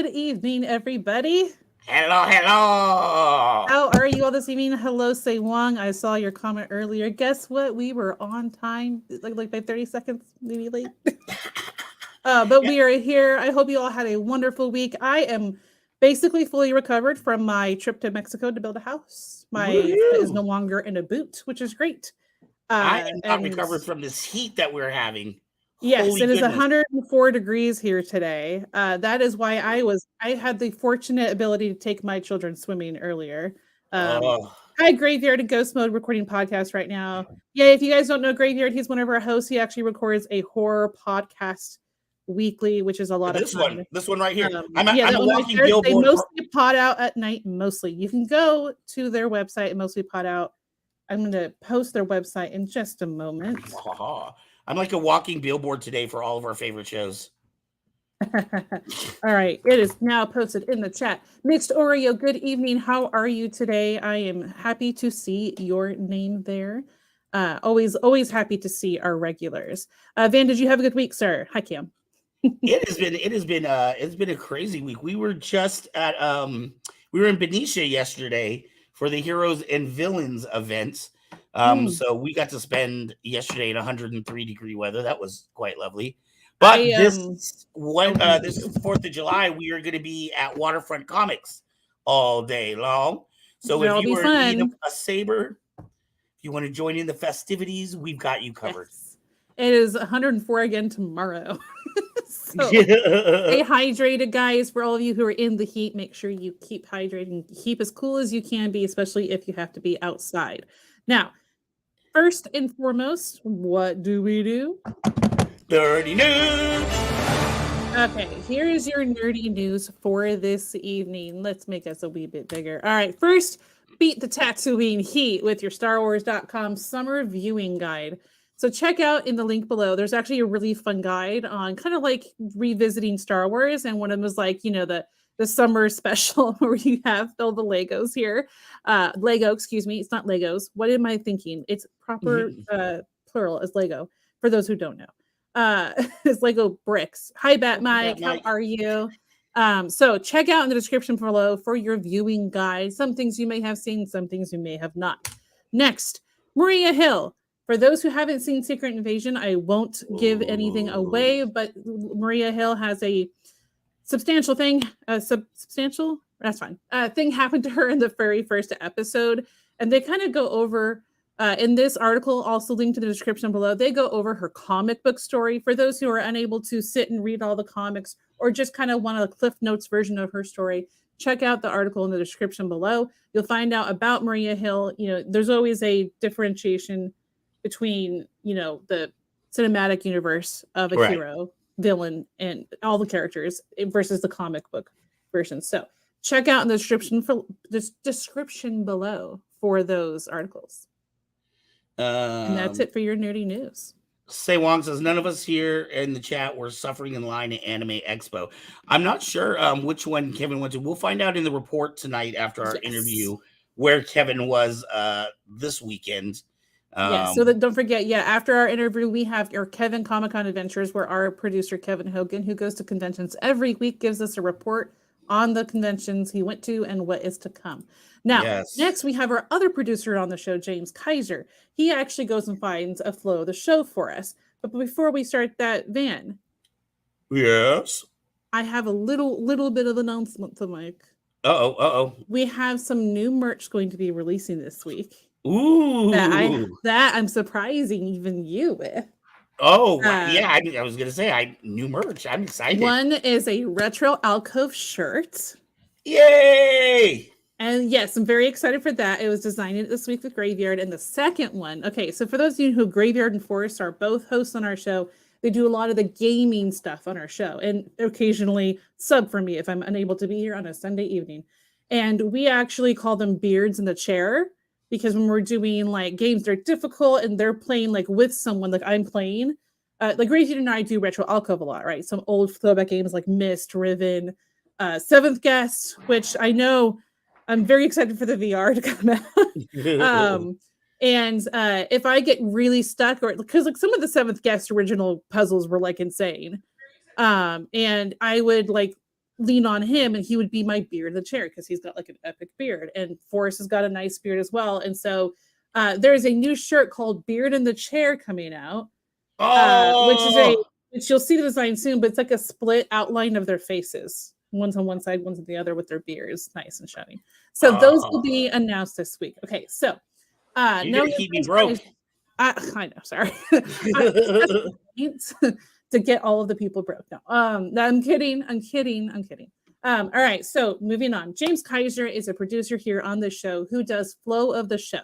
Good evening, everybody. Hello, hello. How are you all this evening? Hello, Say Wong. I saw your comment earlier. Guess what? We were on time, like by 30 seconds, maybe late. But Yeah. we are here. I hope you all had a wonderful week. I am basically fully recovered from my trip to Mexico to build a house. My foot is Woohoo. no longer in a boot, which is great. I am not And recovered from this heat that we're having. yes, Holy it is goodness. 104 degrees here today. That is why I had the fortunate ability to take my children swimming earlier. Um, Oh, Hi, Graveyard and Ghost Mode recording podcast right now. Yeah, if you guys don't know Graveyard, he's one of our hosts. He actually records a horror podcast weekly, which is a lot of fun. this one right here. I'm a, Yeah, I'm that a one right walking there. They billboard for. mostly pod out at night. Mostly, you can go to their website and mostly pod out. I'm going to post their website in just a moment. I'm like a walking billboard today for all of our favorite shows. All right, it is now posted in the chat. Mixed Oreo, good evening. How are you today? I am happy to see your name there. Always happy to see our regulars. Van, did you have a good week, sir? Hi, Cam. It's been a crazy week. We were in Benicia yesterday for the Heroes and Villains event. Mm, So we got to spend yesterday in 103-degree weather. That was quite lovely. I But this is the 4th of July. We are going to be at Waterfront Comics all day long. So if that'll you be are in need of fun. a saber, if you want to join in the festivities, we've got you covered. Yes, it is 104 again tomorrow. So stay hydrated, guys. For all of you who are in the heat, make sure you keep hydrating, keep as cool as you can be, especially if you have to be outside. Now, first and foremost, what do we do? Dirty news. Okay, here is your nerdy news for this evening. Let's make us a wee bit bigger. All right, first, beat the Tatooine heat with your StarWars.com summer viewing guide. So check out in the link below. There's actually a really fun guide on kind of like revisiting Star Wars, and one of them is like the summer special where you have all the Legos here. Lego, excuse me, it's not Legos. What am I thinking? It's proper plural as Lego for those who don't know. It's Lego bricks. Hi, Bat Welcome back, Mike. How Mike. are you? So check out in the description below for your viewing guide. Some things you may have seen, some things you may have not. Next, Maria Hill. For those who haven't seen Secret Invasion, I won't give anything away, but Maria Hill has a substantial thing, substantial, that's fine, thing happened to her in the very first episode. And they kind of go over, in this article, also linked in the description below, they go over her comic book story. For those who are unable to sit and read all the comics or just kind of want a Cliff Notes version of her story, check out the article in the description below. You'll find out about Maria Hill. There's always a differentiation between, the cinematic universe of a Right. hero, villain, and all the characters versus the comic book version. So check out in the description below for those articles. And that's it for your nerdy news. Say Wong says none of us here in the chat were suffering in line at Anime Expo. I'm not sure which one Kevin went to. We'll find out in the report tonight after our interview where Kevin was this weekend. So don't forget, after our interview, we have our Kevin Comic-Con Adventures, where our producer, Kevin Hogan, who goes to conventions every week, gives us a report on the conventions he went to and what is to come. Now, next we have our other producer on the show, James Kaiser. He actually goes and finds a flow of the show for us. But before we start that, Van. Yes? I have a little bit of announcement to make. Uh-oh. We have some new merch going to be releasing this week. Ooh. That I'm surprising even you with. Oh, yeah. I was going to say, new merch. I'm excited. One is a Retro Alcove shirt. Yay! And yes, I'm very excited for that. It was designed this week with Graveyard. And the second one, okay, so for those of you who Graveyard and Forrest are both hosts on our show, they do a lot of the gaming stuff on our show and occasionally sub for me if I'm unable to be here on a Sunday evening. And we actually call them Beards in the Chair, because when we're doing like games that are difficult and they're playing like with someone, like I'm playing, like Graveyard and I do Retro Alcove a lot, right? Some old throwback games like Myst, Riven, Seventh Guest, which I know I'm very excited for the VR to come out. And if I get really stuck, or because like some of the Seventh Guest original puzzles were like insane, and I would like lean on him and he would be my beard in the chair because he's got like an epic beard. And Forrest has got a nice beard as well. And so there's a new shirt called Beard in the Chair coming out, which you'll see the design soon, but it's like a split outline of their faces. One's on one side, one's on the other with their beards, nice and shiny. So those will be announced this week. Okay, so you're gonna keep me broke. I know, sorry. To get all of the people broke. No, I'm kidding. All right, so moving on. James Kaiser is a producer here on the show who does Flow of the Show.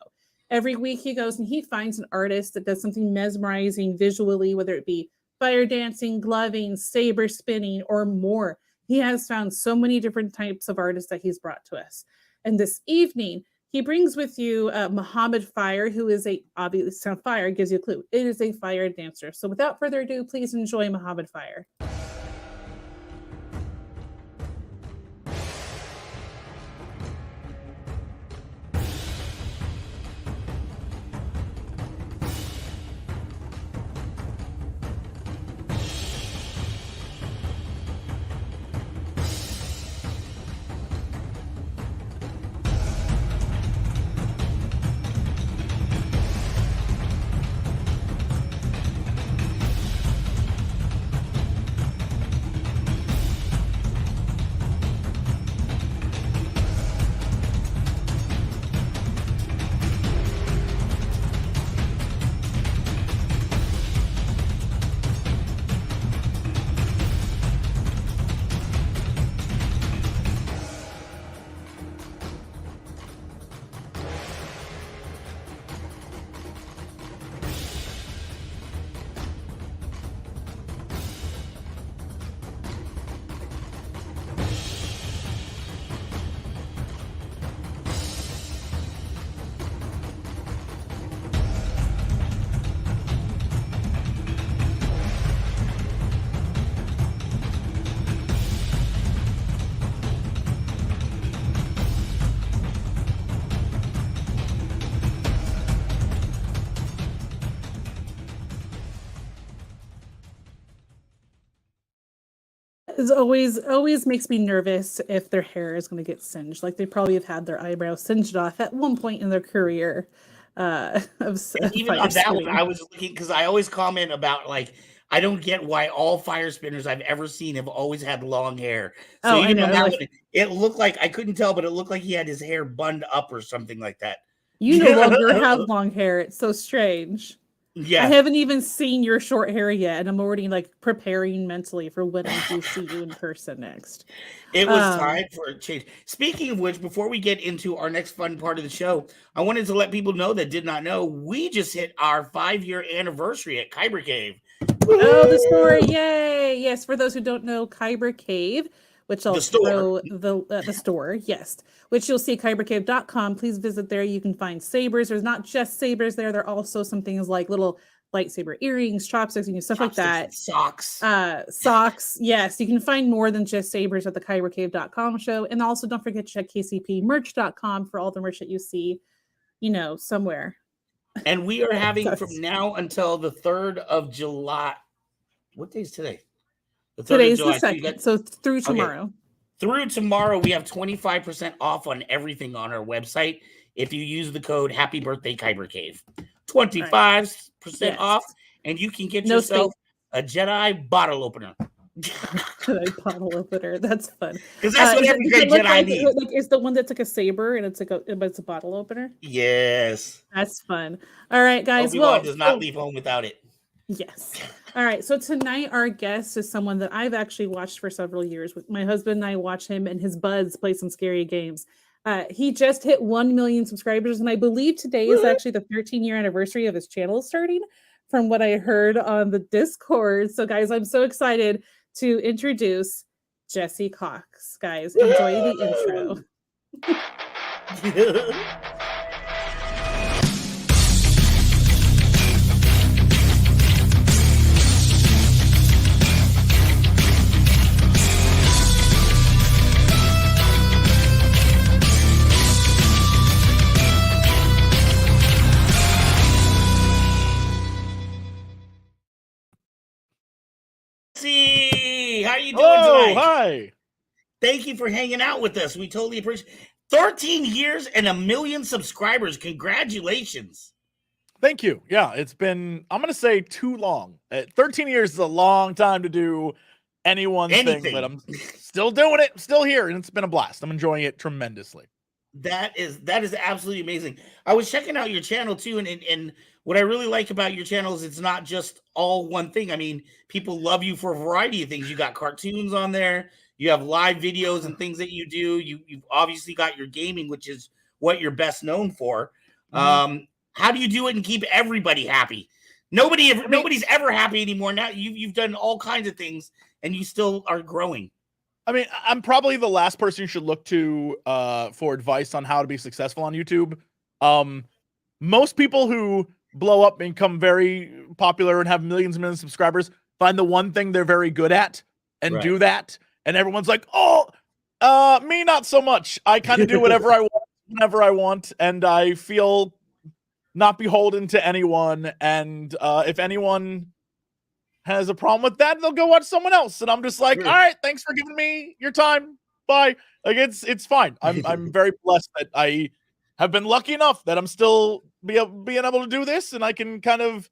Every week he goes and he finds an artist that does something mesmerizing visually, whether it be fire dancing, gloving, saber spinning, or more. He has found so many different types of artists that he's brought to us. And this evening, he brings with you Muhammad Fire, who is obviously fire gives you a clue. It is a fire dancer. So without further ado, please enjoy Muhammad Fire. It always makes me nervous if their hair is going to get singed. Like they probably have had their eyebrows singed off at one point in their career. Even on that one, I was looking because I always comment about like I don't get why all fire spinners I've ever seen have always had long hair. So even on that one, it looked like I couldn't tell, but it looked like he had his hair bunned up or something like that. You no longer have long hair. It's so strange. Yeah, I haven't even seen your short hair yet, and I'm already like preparing mentally for when I do see you in person next. It was time for a change. Speaking of which, before we get into our next fun part of the show, I wanted to let people know that did not know we just hit our 5-year anniversary at Kyber Cave. Oh, the store! Yay! Yes, for those who don't know, Kyber Cave, which I'll throw the store, yes, which you'll see kybercave.com. Please visit there. You can find sabers. There's not just sabers there. There are also some things like little lightsaber earrings, chopsticks, and stuff like that. Socks. Socks. Yes, you can find more than just sabers at the kybercave.com show. And also don't forget to check kcpmerch.com for all the merch that you see, somewhere. And we are having from now until the 3rd of July. What day is today? Today's the 2nd, so through tomorrow. Okay. Through tomorrow, we have 25% off on everything on our website. If you use the code Happy Birthday Kyber Cave, 25% off, and you can get yourself a Jedi bottle opener. Jedi bottle opener. That's fun. Because that's what every great Jedi needs. It's the one that's like a saber, and it's a bottle opener. Yes, that's fun. All right, guys. Obi-Wan does not leave home without it. Yes. All right. So tonight our guest is someone that I've actually watched for several years. With my husband and I watch him and his buds play some scary games. He just hit 1 million subscribers, and I believe today is actually the 13-year anniversary of his channel starting, from what I heard on the Discord. So, guys, I'm so excited to introduce Jesse Cox. Guys, enjoy the intro. How are you doing tonight? Hi. Thank you for hanging out with us. We totally appreciate 13 years and 1 million subscribers. Congratulations. Thank you. Yeah, it's been, I'm going to say, too long. 13 years is a long time to do any one thing, but I'm still doing it, still here, and it's been a blast. I'm enjoying it tremendously. That is absolutely amazing. I was checking out your channel too, and what I really like about your channel is it's not just all one thing. I mean, people love you for a variety of things. You got cartoons on there, you have live videos and things that you do. You've obviously got your gaming, which is what you're best known for. How do you do it and keep everybody happy? Nobody's ever happy anymore. Now you've done all kinds of things and you still are growing. I mean, I'm probably the last person you should look to for advice on how to be successful on YouTube. Most people who blow up and become very popular and have millions and millions of subscribers find the one thing they're very good at and do that. And everyone's like, oh, me, not so much. I kind of do whatever I want, whenever I want. And I feel not beholden to anyone. And if anyone has a problem with that, they'll go watch someone else. And I'm just like, all right, thanks for giving me your time. Bye. Like it's fine. I'm very blessed that I have been lucky enough that I'm still being able to do this, and I can kind of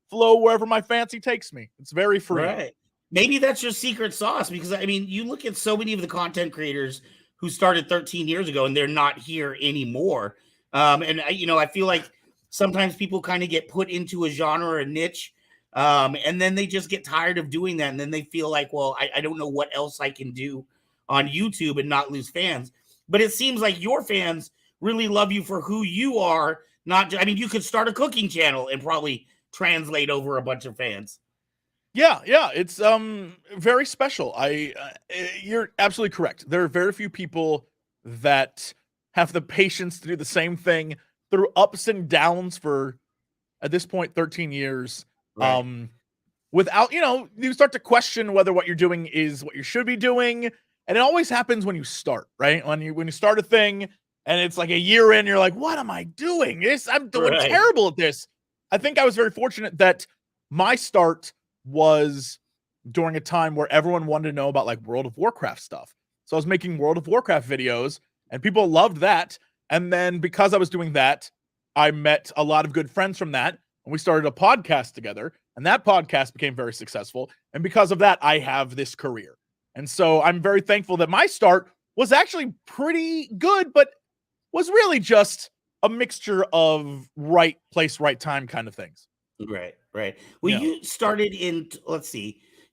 flow wherever my fancy takes me. It's very free. Right. Maybe that's your secret sauce, because I mean, you look at so many of the content creators who started 13 years ago and they're not here anymore. And I feel like sometimes people kind of get put into a genre or a niche. And then they just get tired of doing that. And then they feel like, well, I don't know what else I can do on YouTube and not lose fans. But it seems like your fans really love you for who you are. You could start a cooking channel and probably translate over a bunch of fans. Yeah, it's very special. You're absolutely correct. There are very few people that have the patience to do the same thing through ups and downs for, at this point, 13 years. Right. Without, you start to question whether what you're doing is what you should be doing. And it always happens when you start, right? When you start a thing and it's like a year in, you're like, what am I doing? I'm doing terrible at this. I think I was very fortunate that my start was during a time where everyone wanted to know about like World of Warcraft stuff. So I was making World of Warcraft videos and people loved that. And then because I was doing that, I met a lot of good friends from that. And we started a podcast together, and that podcast became very successful. And because of that, I have this career. And so I'm very thankful that my start was actually pretty good, but was really just a mixture of right place, right time kind of things. Right. Well, you started in,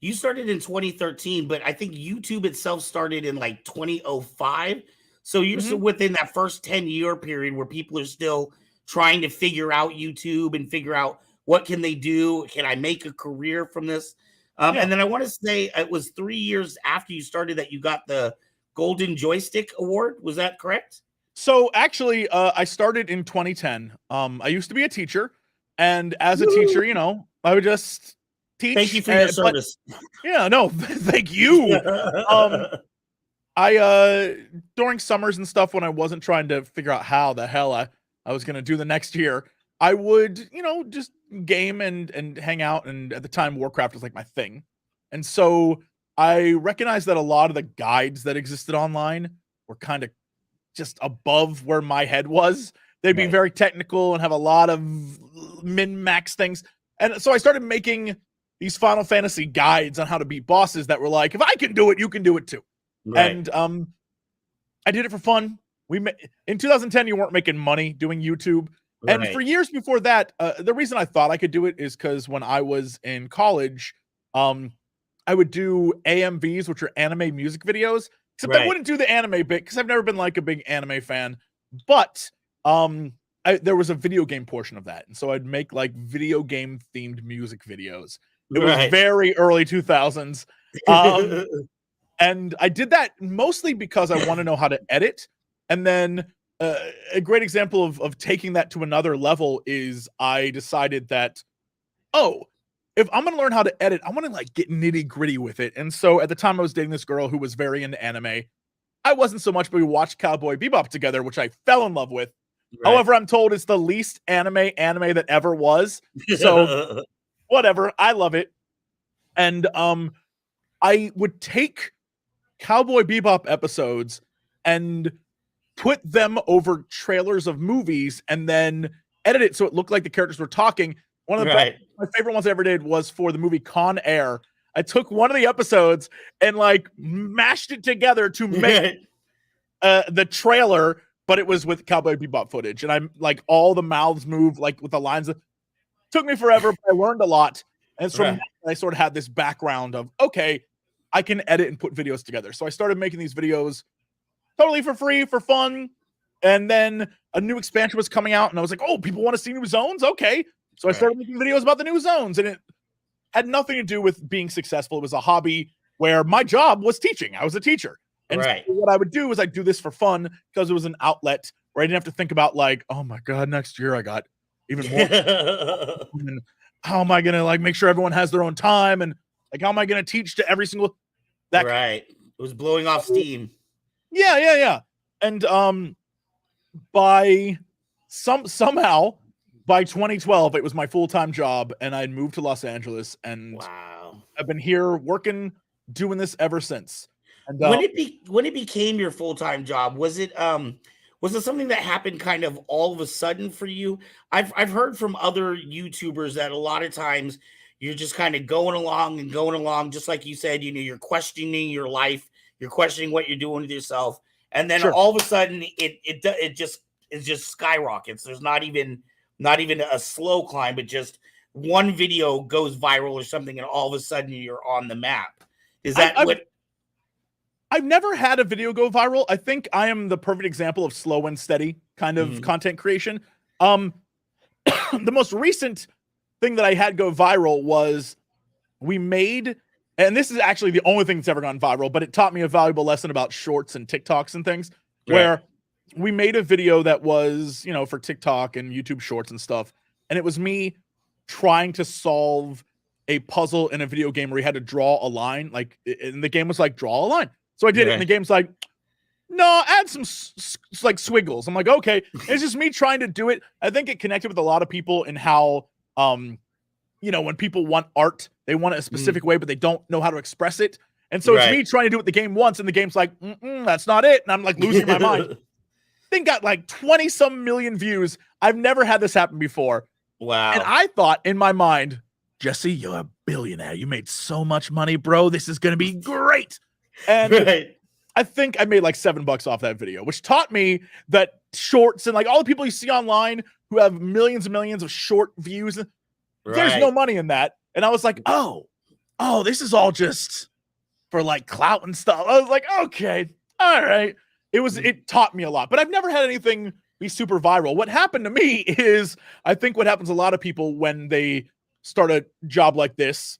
you started in 2013, but I think YouTube itself started in like 2005. So you're still within that first 10-year period where people are still trying to figure out YouTube and figure out what can they do? Can I make a career from this? And then I want to say it was 3 years after you started that you got the Golden Joystick Award. Was that correct? So actually, I started in 2010. I used to be a teacher, and as a teacher, I would just teach. Thank you for your service. Thank you. I during summers and stuff, when I wasn't trying to figure out how the hell I was going to do the next year, I would, just game and hang out. And at the time, Warcraft was like my thing. And so I recognized that a lot of the guides that existed online were kind of just above where my head was. They'd be very technical and have a lot of min-max things. And so I started making these Final Fantasy guides on how to beat bosses that were like, if I can do it, you can do it too. Right. And I did it for fun. In 2010, you weren't making money doing YouTube. Right. And for years before that, the reason I thought I could do it is because when I was in college, I would do AMVs, which are anime music videos. Except I wouldn't do the anime bit because I've never been like a big anime fan. But there was a video game portion of that. And so I'd make like video game themed music videos. It was very early 2000s. And I did that mostly because I want to know how to edit. And then a great example of taking that to another level is I decided that, if I'm going to learn how to edit, I want to like get nitty gritty with it. And so at the time I was dating this girl who was very into anime. I wasn't so much, but we watched Cowboy Bebop together, which I fell in love with. Right. However, I'm told it's the least anime that ever was. So whatever. I love it. And I would take Cowboy Bebop episodes and put them over trailers of movies and then edit it so it looked like the characters were talking. One of the Right. my favorite ones I ever did was for the movie Con Air. I took one of the episodes and like mashed it together to make the trailer, but it was with Cowboy Bebop footage. And I'm like, all the mouths move like with the lines. Took me forever, but I learned a lot. And it's from that I sort of had this background of, okay, I can edit and put videos together. So I started making these videos totally for free, for fun. And then a new expansion was coming out, and I was like, oh, people want to see new zones? Okay. So I started making videos about the new zones, and it had nothing to do with being successful. It was a hobby where my job was teaching. I was a teacher. And so what I would do is I'd do this for fun because it was an outlet where I didn't have to think about like, oh my God, next year I got even more. And how am I going to like make sure everyone has their own time? And like, how am I going to teach to every single that? Right. It was blowing off steam. Yeah. And by somehow by 2012, it was my full-time job, and I'd moved to Los Angeles, and I've been here working, doing this ever since. And when it became your full-time job, was it something that happened kind of all of a sudden for you? I've heard from other YouTubers that a lot of times you're just kind of going along, just like you said, you're questioning your life, you're questioning what you're doing with yourself, and then all of a sudden it just skyrockets. There's not even a slow climb, but just one video goes viral or something, and all of a sudden you're on the map. Is that what? I've never had a video go viral. I think I am the perfect example of slow and steady kind of content creation. The most recent thing that I had go viral was we made, and this is actually the only thing that's ever gone viral, but it taught me a valuable lesson about shorts and TikToks and things, where we made a video that was, for TikTok and YouTube shorts and stuff. And it was me trying to solve a puzzle in a video game where you had to draw a line, and the game was like, draw a line. So I did it, and the game's like, no, add some like squiggles. I'm like, okay. It's just me trying to do it. I think it connected with a lot of people in how, when people want art, they want it a specific way, but they don't know how to express it. And so it's me trying to do it the game once, and the game's like, that's not it. And I'm like losing my mind. Thing got like 20 some million views. I've never had this happen before. Wow. And I thought in my mind, Jesse, you're a billionaire. You made so much money, bro. This is going to be great. And I think I made like $7 off that video, which taught me that shorts and like all the people you see online who have millions and millions of short views, there's no money in that. And I was like, oh, this is all just for like clout and stuff. I was like, okay, all right. It taught me a lot, but I've never had anything be super viral. What happened to me is, I think what happens to a lot of people when they start a job like this,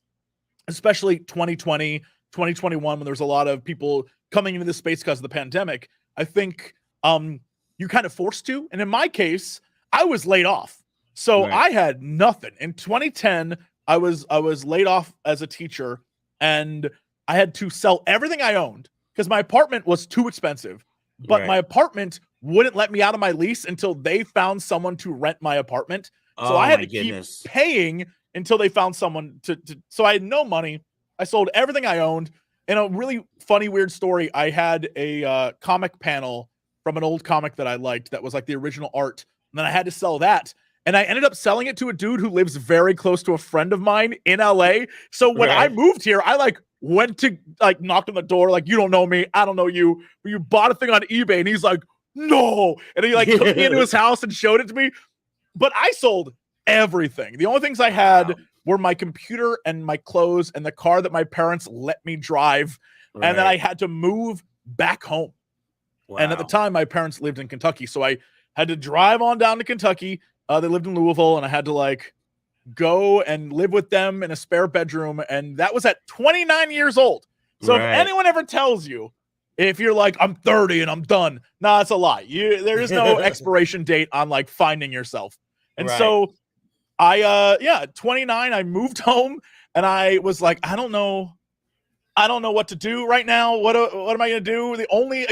especially 2020, 2021, when there was a lot of people coming into this space because of the pandemic, I think you kind of forced to. And in my case, I was laid off. So I had nothing. In 2010, I was laid off as a teacher, and I had to sell everything I owned because my apartment was too expensive. But my apartment wouldn't let me out of my lease until they found someone to rent my apartment. So I had to keep paying until they found someone to so I had no money. I sold everything I owned. In a really funny, weird story, I had a comic panel from an old comic that I liked that was like the original art. And then I had to sell that. And I ended up selling it to a dude who lives very close to a friend of mine in LA. So when I moved here, I went to knocked on the door, like, you don't know me, I don't know you, but you bought a thing on eBay. And he's like, no. And he took me into his house and showed it to me. But I sold everything. The only things I had were my computer and my clothes and the car that my parents let me drive. And then I had to move back home. And at the time, my parents lived in Kentucky. So I had to drive on down to Kentucky. They lived in Louisville, and I had to go and live with them in a spare bedroom. And that was at 29 years old. So if anyone ever tells you, if you're like, I'm 30 and I'm done, nah, that's a lie. There is no expiration date on finding yourself. And so I, 29, I moved home, and I was like, I don't know what to do right now. What am I going to do? The only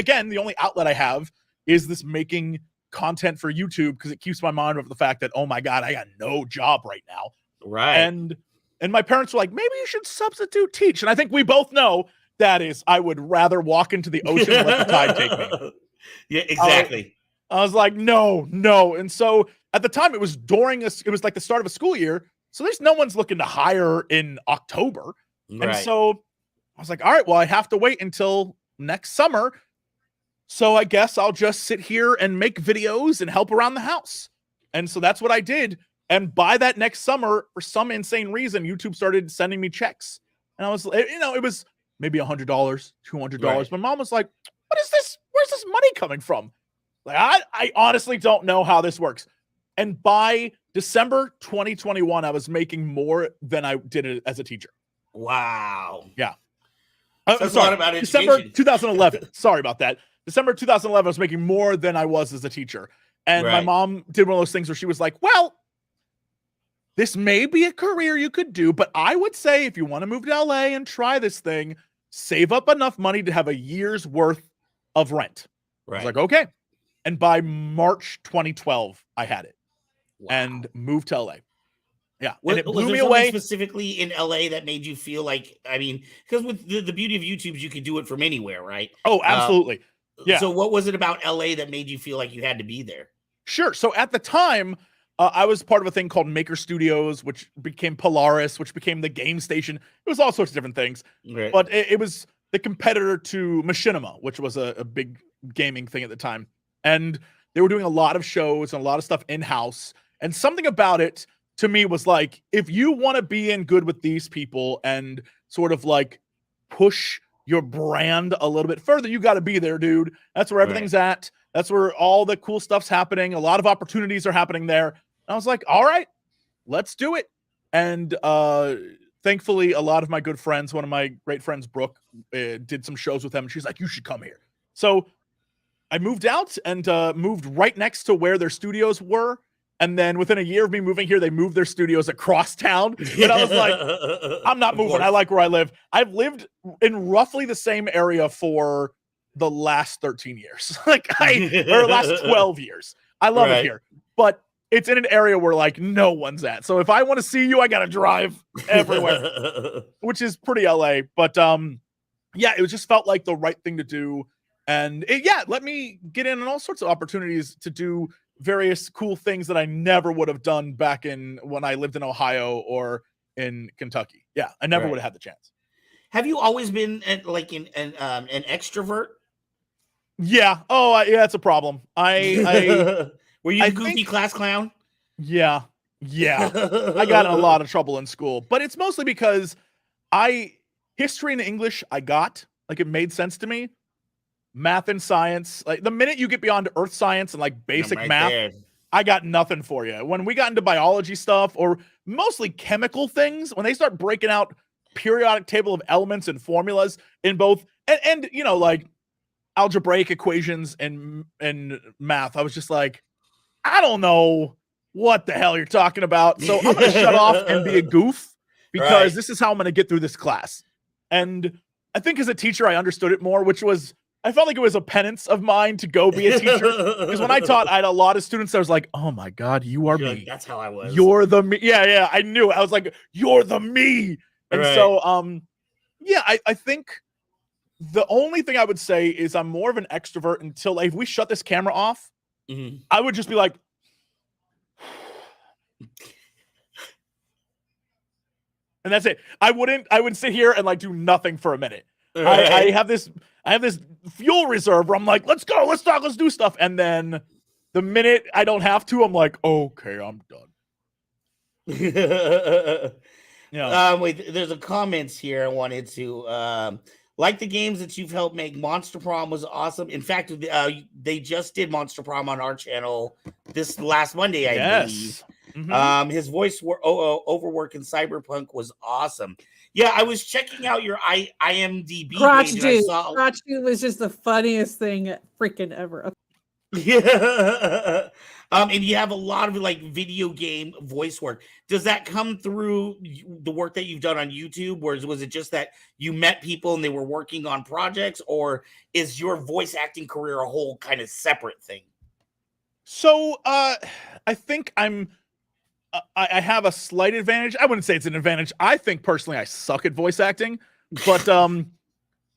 outlet I have is this making content for YouTube, because it keeps my mind over the fact that, oh my God, I got no job right now. And my parents were like, maybe you should substitute teach. And I think we both know that is, I would rather walk into the ocean and let the tide take me. Yeah, exactly. I was like, no. And so at the time, it was like the start of a school year. So there's no one's looking to hire in October. Right. And so I was like, all right, well, I have to wait until next summer. So I guess I'll just sit here and make videos and help around the house. And so that's what I did. And by that next summer, for some insane reason, YouTube started sending me checks. And I was, it was maybe $100, $200. Right. My mom was like, what is this? Where's this money coming from? Like, I honestly don't know how this works. And by December 2021, I was making more than I did as a teacher. Wow. Yeah. That's a lot about education. December 2011. Sorry about that. December 2011, I was making more than I was as a teacher. And my mom did one of those things where she was like, well, this may be a career you could do, but I would say if you want to move to LA and try this thing, save up enough money to have a year's worth of rent. Right. I was like, okay. And by March 2012, I had it and moved to LA. Yeah. And it blew me something away. Specifically in LA that made you feel like, I mean, because with the beauty of YouTube, you could do it from anywhere, right? Oh, absolutely. Yeah. So what was it about LA that made you feel like you had to be there? Sure. So at the time, I was part of a thing called Maker Studios, which became Polaris, which became the Game Station. It was all sorts of different things. Right. But it was the competitor to Machinima, which was a big gaming thing at the time. And they were doing a lot of shows and a lot of stuff in-house. And something about it to me was like, if you want to be in good with these people and sort of like push your brand a little bit further, you got to be there, dude. That's where everything's at. That's where all the cool stuff's happening. A lot of opportunities are happening there. And I was like, all right, let's do it. And thankfully, a lot of my good friends, one of my great friends, Brooke, did some shows with them. And she's like, you should come here. So I moved out and moved right next to where their studios were. And then within a year of me moving here, they moved their studios across town. And I was like, I'm not moving. I like where I live. I've lived in roughly the same area for the last 13 years, or last 12 years. I love it here, but it's in an area where like no one's at. So if I want to see you, I got to drive everywhere, which is pretty LA. But yeah, it just felt like the right thing to do. And let me get in on all sorts of opportunities to do various cool things that I never would have done back when I lived in Ohio or in Kentucky. Yeah, I never would have had the chance. Have you always been like an extrovert? Yeah. Oh, yeah, that's a problem. I were you a goofy class clown? Yeah. I got in a lot of trouble in school, but it's mostly because history and English I got, like it made sense to me. Math and science, like the minute you get beyond earth science and like basic math, there. I got nothing for you. When we got into biology stuff or mostly chemical things, when they start breaking out periodic table of elements and formulas in both and like algebraic equations and math, I was just like, I don't know what the hell you're talking about. So I'm going to shut off and be a goof because this is how I'm going to get through this class. And I think as a teacher, I understood it more, which was, I felt like it was a penance of mine to go be a teacher. Because when I taught, I had a lot of students that was like, oh my God, you are me. Like, that's how I was. You're the me. Yeah, I knew. I was like, you're the me. And so, I think the only thing I would say is I'm more of an extrovert until like, if we shut this camera off, I would just be like, and that's it. I would sit here and like do nothing for a minute. I have this fuel reserve where I'm like, let's go, let's talk, let's do stuff. And then the minute I don't have to, I'm like, okay, I'm done. Wait, there's a comments here I wanted to like the games that you've helped make. Monster Prom was awesome. In fact, they just did Monster Prom on our channel this last Monday, I believe. His voice overwork in Cyberpunk was awesome. Yeah, I was checking out your IMDb Crotch page. Dude. Crotch Dude was just the funniest thing freaking ever. Yeah. And you have a lot of like video game voice work. Does that come through the work that you've done on YouTube? Or was it just that you met people and they were working on projects? Or is your voice acting career a whole kind of separate thing? So I think I have a slight advantage. I wouldn't say it's an advantage. I think personally I suck at voice acting, but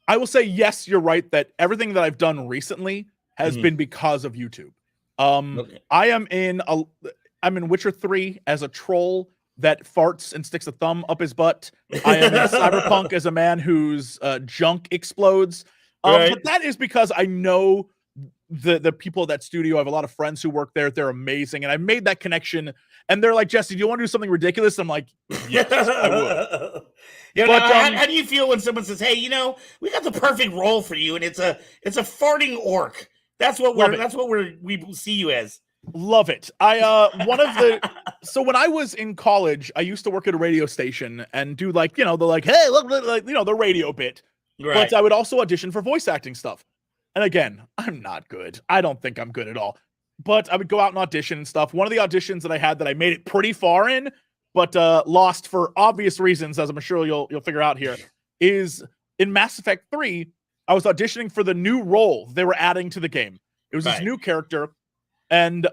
I will say, yes, you're right that everything that I've done recently has Mhm. been because of YouTube. Okay. I'm in Witcher 3 as a troll that farts and sticks a thumb up his butt. I am in Cyberpunk as a man whose junk explodes. Right. But that is because I know the people at that studio. I have a lot of friends who work there. They're amazing. And I made that connection. And they're like, Jesse, do you want to do something ridiculous? I'm like, yes, I would. Yeah, But, now, how do you feel when someone says, "Hey, we got the perfect role for you," and it's a farting orc? That's what we see you as. Love it. So when I was in college, I used to work at a radio station and do hey, look, the radio bit. Right. But I would also audition for voice acting stuff. And again, I'm not good. I don't think I'm good at all. But I would go out and audition and stuff. One of the auditions that I had that I made it pretty far in, but lost for obvious reasons, as I'm sure you'll figure out here, is in Mass Effect 3. I was auditioning for the new role they were adding to the game. It was this new character, and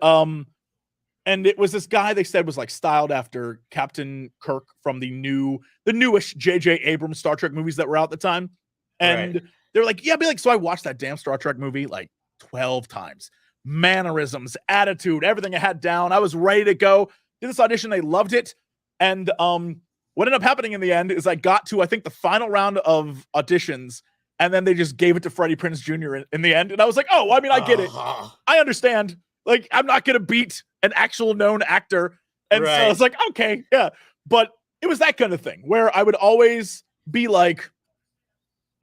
it was this guy they said was like styled after Captain Kirk from the newish J.J. Abrams Star Trek movies that were out at the time. And they're like, yeah, so I watched that damn Star Trek movie like 12 times. Mannerisms, attitude, everything I had down. I was ready to go. Did this audition, they loved it. And what ended up happening in the end is I got to, I think, the final round of auditions, and then they just gave it to Freddie Prinze Jr. in the end. And I was like, oh, I mean, I get it. I understand. Like, I'm not going to beat an actual known actor. And so I was like, okay, yeah. But it was that kind of thing where I would always be like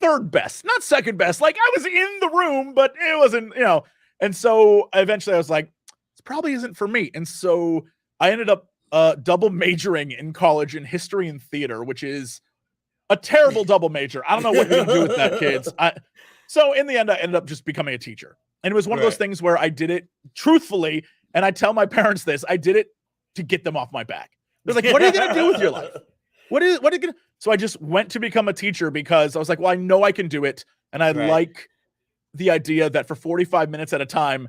third best, not second best. Like, I was in the room, but it wasn't, And so eventually I was like, this probably isn't for me. And so I ended up double majoring in college in history and theater, which is a terrible double major. I don't know what you do with that, kids. So in the end, I ended up just becoming a teacher. And it was one of those things where I did it truthfully. And I tell my parents this, I did it to get them off my back. They're like, what are you going to do with your life? What are you going to? So I just went to become a teacher because I was like, well, I know I can do it. And I like the idea that for 45 minutes at a time,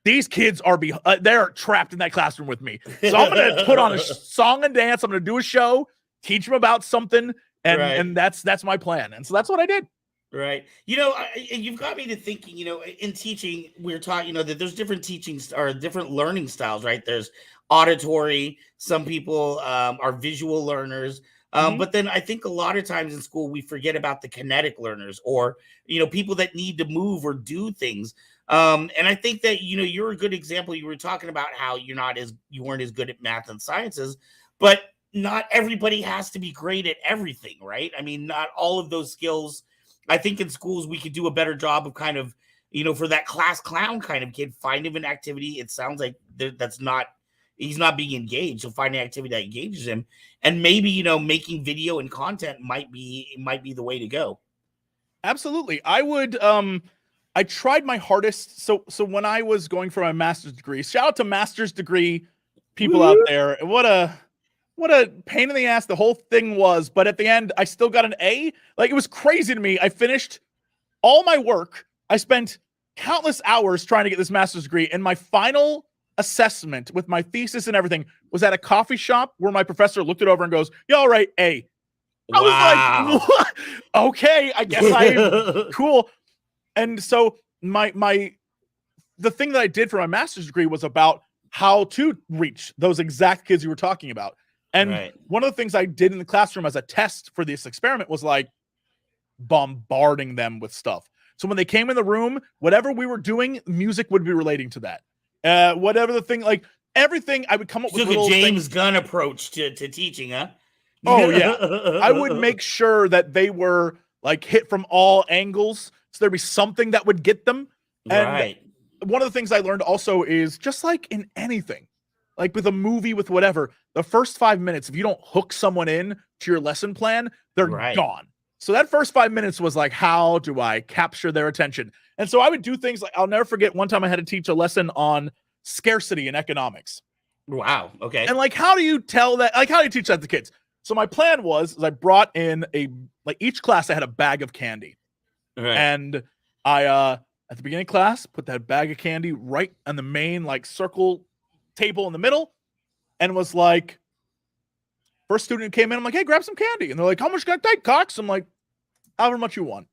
these kids are they're trapped in that classroom with me. So I'm going to put on a song and dance. I'm going to do a show, teach them about something. And that's my plan. And so that's what I did. Right. You've got me to thinking, in teaching, we're talking, that there's different teachings or different learning styles, right? There's auditory. Some people are visual learners. But then I think a lot of times in school, we forget about the kinetic learners or, people that need to move or do things. And I think that, you're a good example. You were talking about how you weren't as good at math and sciences, but not everybody has to be great at everything, right? I mean, not all of those skills. I think in schools, we could do a better job of kind of, for that class clown kind of kid, find him an activity. It sounds like he's not being engaged. So find an activity that engages him. And maybe, making video and content might be the way to go. Absolutely. I would, I tried my hardest. So when I was going for my master's degree, shout out to master's degree people out there. What a pain in the ass the whole thing was. But at the end, I still got an A. Like, it was crazy to me. I finished all my work. I spent countless hours trying to get this master's degree. And my final assessment with my thesis and everything was at a coffee shop where my professor looked it over and goes, "Yeah, all right, A." I was like, what? Okay, I guess I'm cool. And so the thing that I did for my master's degree was about how to reach those exact kids you were talking about. And one of the things I did in the classroom as a test for this experiment was like bombarding them with stuff. So when they came in the room, whatever we were doing, music would be relating to that. Whatever the thing, like everything, I would come up with little James Gunn approach to teaching, huh? Oh yeah. I would make sure that they were like hit from all angles. So there'd be something that would get them. And one of the things I learned also is just like in anything, like with a movie, with whatever, the first 5 minutes, if you don't hook someone in to your lesson plan, they're gone. So that first 5 minutes was like, how do I capture their attention? And so I would do things like, I'll never forget one time I had to teach a lesson on scarcity in economics. Wow. Okay. And like, how do you tell that? Like, how do you teach that to kids? So my plan was I brought in each class, I had a bag of candy. And I, at the beginning of class, put that bag of candy right on the main circle table in the middle, and was like, first student who came in, I'm like, hey, grab some candy. And they're like, how much can I take, Cox? I'm like, however much you want.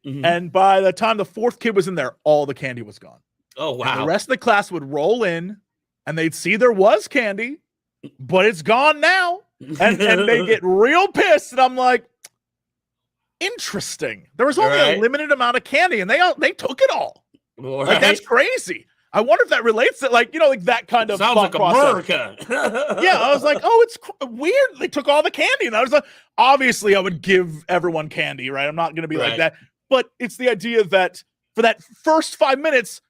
Mhm. And by the time the fourth kid was in there, all the candy was gone. Oh, And wow. the rest of the class would roll in and they'd see there was candy, but it's gone now. And they get real pissed. And I'm like, interesting. There was only a limited amount of candy and they took it all. Like, that's crazy. I wonder if that relates to, like, like that kind of sounds like process. America. Yeah, I was like, oh, it's weird. They took all the candy. And I was like, obviously I would give everyone candy, right? I'm not going to be like that. But it's the idea that for that first 5 minutes,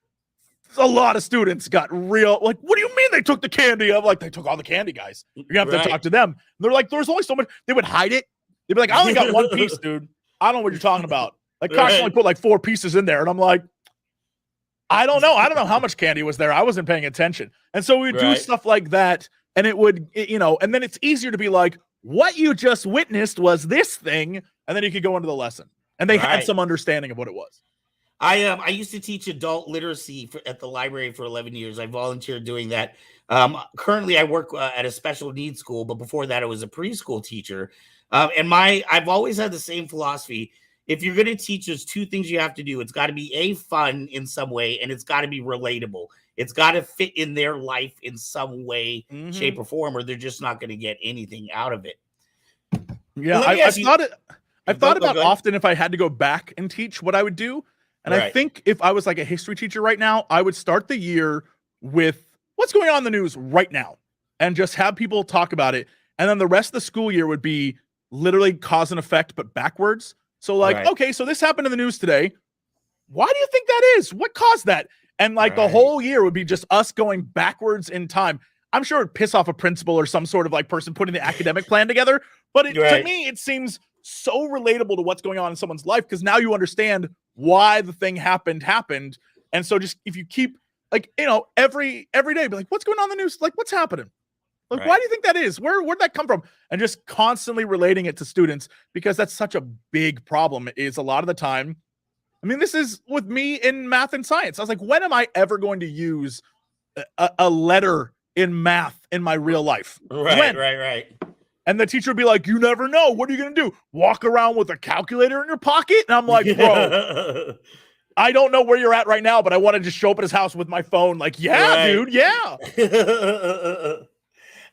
a lot of students got real, like, what do you mean they took the candy? I'm like, they took all the candy, guys. You're going to have to talk to them. And they're like, there's only so much. They would hide it. They'd be like, I only got one piece, dude. I don't know what you're talking about. Like, Cox only put like 4 pieces in there. And I'm like, I don't know. I don't know how much candy was there. I wasn't paying attention. And so we would do stuff like that. And it would, and then it's easier to be like, what you just witnessed was this thing. And then you could go into the lesson. And they had some understanding of what it was. I used to teach adult literacy at the library for 11 years. I volunteered doing that. Currently, I work at a special needs school, but before that, I was a preschool teacher. And I've always had the same philosophy. If you're going to teach, there's 2 things you have to do. It's got to be fun in some way, and it's got to be relatable. It's got to fit in their life in some way, shape, or form, or they're just not going to get anything out of it. Yeah, I've thought about often if I had to go back and teach what I would do. And I think if I was like a history teacher right now, I would start the year with what's going on in the news right now and just have people talk about it. And then the rest of the school year would be literally cause and effect, but backwards. So like, okay, so this happened in the news today. Why do you think that is? What caused that? And like the whole year would be just us going backwards in time. I'm sure it'd piss off a principal or some sort of like person putting the academic plan together. But to me, it seems so relatable to what's going on in someone's life because now you understand why the thing happened. And so just if you keep like, every day, be like, what's going on in the news? Like, what's happening? Like, why do you think that is? Where'd that come from? And just constantly relating it to students because that's such a big problem is a lot of the time. I mean, this is with me in math and science. I was like, when am I ever going to use a letter in math in my real life? Right. And the teacher would be like, you never know. What are you going to do? Walk around with a calculator in your pocket? And I'm like, bro, I don't know where you're at right now, but I want to just show up at his house with my phone. Like, dude, yeah.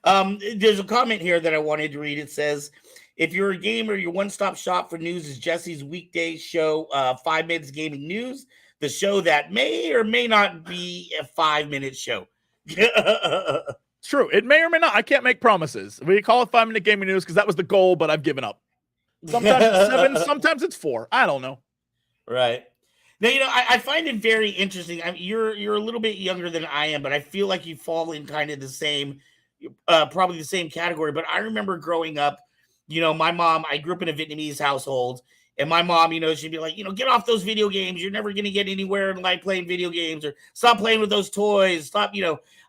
There's a comment here that I wanted to read. It says, if you're a gamer, your one-stop shop for news is Jesse's weekday show, 5 Minutes Gaming News, the show that may or may not be a 5-minute show. It's true. It may or may not. I can't make promises. We call it 5 Minute Gaming News because that was the goal, but I've given up. Sometimes it's 7, sometimes it's 4. I don't know. Right. Now, I find it very interesting. I mean, you're a little bit younger than I am, but I feel like you fall in kind of the same, probably the same category. But I remember growing up, my mom, I grew up in a Vietnamese household, and my mom, she'd be like, get off those video games. You're never going to get anywhere in life playing video games, or stop playing with those toys. Stop,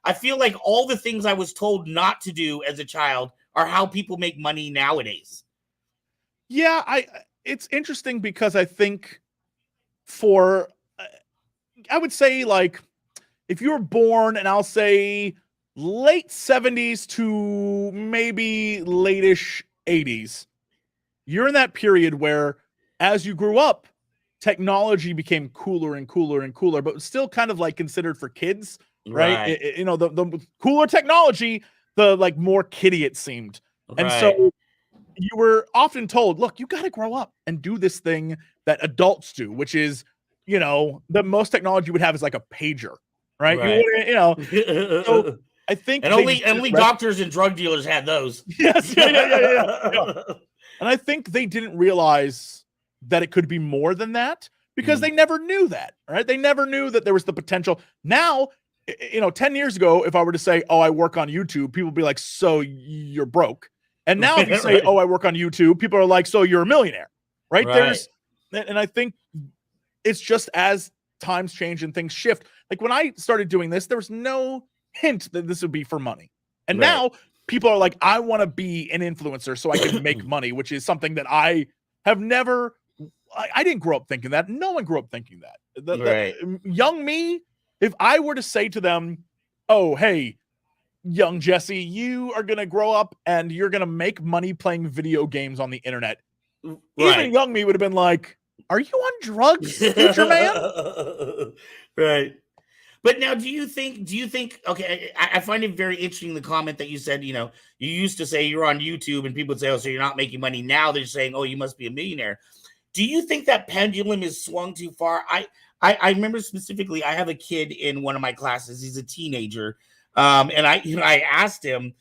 I feel like all the things I was told not to do as a child are how people make money nowadays. Yeah, it's interesting because I think I would say like if you were born and I'll say late 70s to maybe late-ish 80s, you're in that period where as you grew up, technology became cooler and cooler and cooler, but still kind of like considered for kids, right? The cooler technology, the like more kiddie it seemed. And so you were often told, look, you got to grow up and do this thing that adults do, which is, the most technology you would have is like a pager, right? So I think and only doctors and drug dealers had those. Yes. Yeah. And I think they didn't realize that it could be more than that because they never knew that, right? They never knew that there was the potential. Now, 10 years ago, if I were to say, oh, I work on YouTube, people would be like, so you're broke. And now if you say, oh, I work on YouTube, people are like, so you're a millionaire, right? And I think it's just as times change and things shift. Like when I started doing this, there was no hint that this would be for money. And now people are like, I want to be an influencer so I can make money, which is something that I have never, I didn't grow up thinking that. No one grew up thinking that. The young me, if I were to say to them, oh, hey, young Jesse, you are going to grow up and you're going to make money playing video games on the internet. Even young me would have been like, Are you on drugs, future man? Right. But now, do you think, okay, I find it very interesting the comment that you said, you used to say you're on YouTube and people would say, oh, so you're not making money. Now they're saying, oh, you must be a millionaire. Do you think that pendulum is swung too far? I remember specifically, I have a kid in one of my classes. He's a teenager. And I asked him,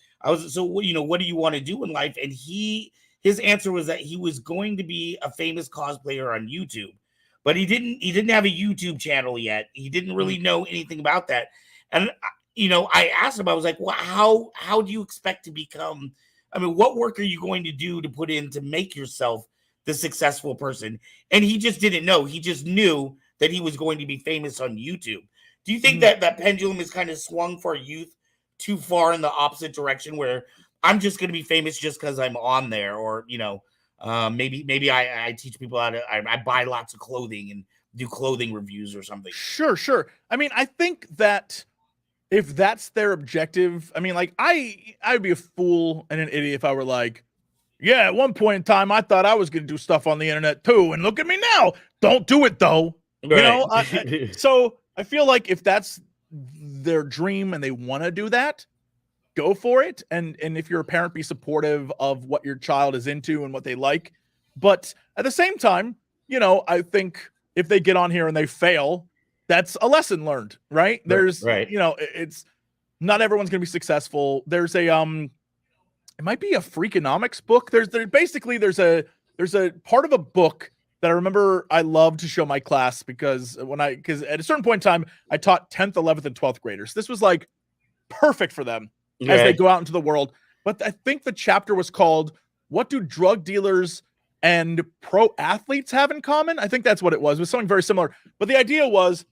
so what do you want to do in life? And his answer was that he was going to be a famous cosplayer on YouTube, but he didn't have a YouTube channel yet. He didn't really know anything about that. And I asked him, I was like, well, how do you expect to become, I mean, what work are you going to do to put in to make yourself the successful person? And he just didn't know. He just knew that he was going to be famous on YouTube. Do you think that pendulum is kind of swung for youth too far in the opposite direction, where I'm just going to be famous just because I'm on there, or maybe I teach people how to I buy lots of clothing and do clothing reviews or something? Sure. I mean, I think that if that's their objective, I mean, like I'd be a fool and an idiot if I were like, yeah, at one point in time, I thought I was going to do stuff on the internet too, and look at me now. Don't do it though. Right. So I feel like if that's their dream and they want to do that, go for it. And if you're a parent, be supportive of what your child is into and what they like. But at the same time, I think if they get on here and they fail, that's a lesson learnred, right? There's, right. It's not everyone's going to be successful. There's a, it might be a Freakonomics book. There's a part of a book that I remember I loved to show my class because at a certain point in time, I taught 10th, 11th, and 12th graders. This was like perfect for them as they go out into the world. But I think the chapter was called, "What Do Drug Dealers and Pro Athletes Have in Common?" I think that's what it was. It was something very similar. But the idea was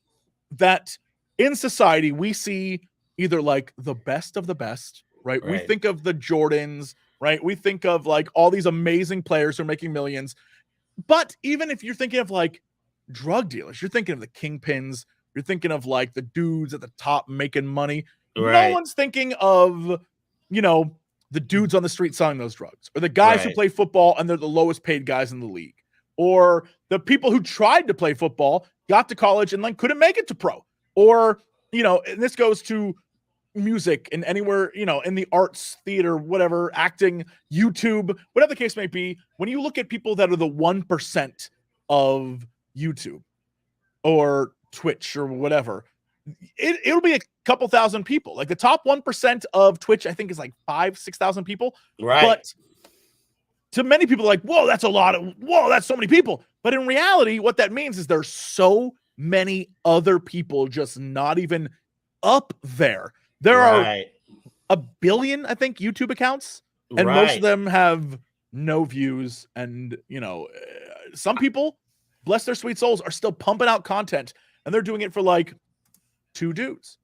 that in society, we see either like the best of the best, right? We think of the Jordans, right? We think of like all these amazing players who are making millions. But even if you're thinking of like drug dealers, you're thinking of the kingpins, you're thinking of like the dudes at the top making money. Right. No one's thinking of, the dudes on the street selling those drugs, or the guys who play football and they're the lowest paid guys in the league, or the people who tried to play football, got to college and like couldn't make it to pro, or, and this goes to music and anywhere, in the arts, theater, whatever, acting, YouTube, whatever the case may be. When you look at people that are the 1% of YouTube or Twitch or whatever, it'll be a couple thousand people. Like the top 1% of Twitch, I think, is like 5,000-6,000 people. Right. But to many people, like, whoa, that's so many people. But in reality, what that means is there's so many other people just not even up there. There are 1 billion, I think, YouTube accounts, and most of them have no views. And, some people, bless their sweet souls, are still pumping out content, and they're doing it for like 2 dudes.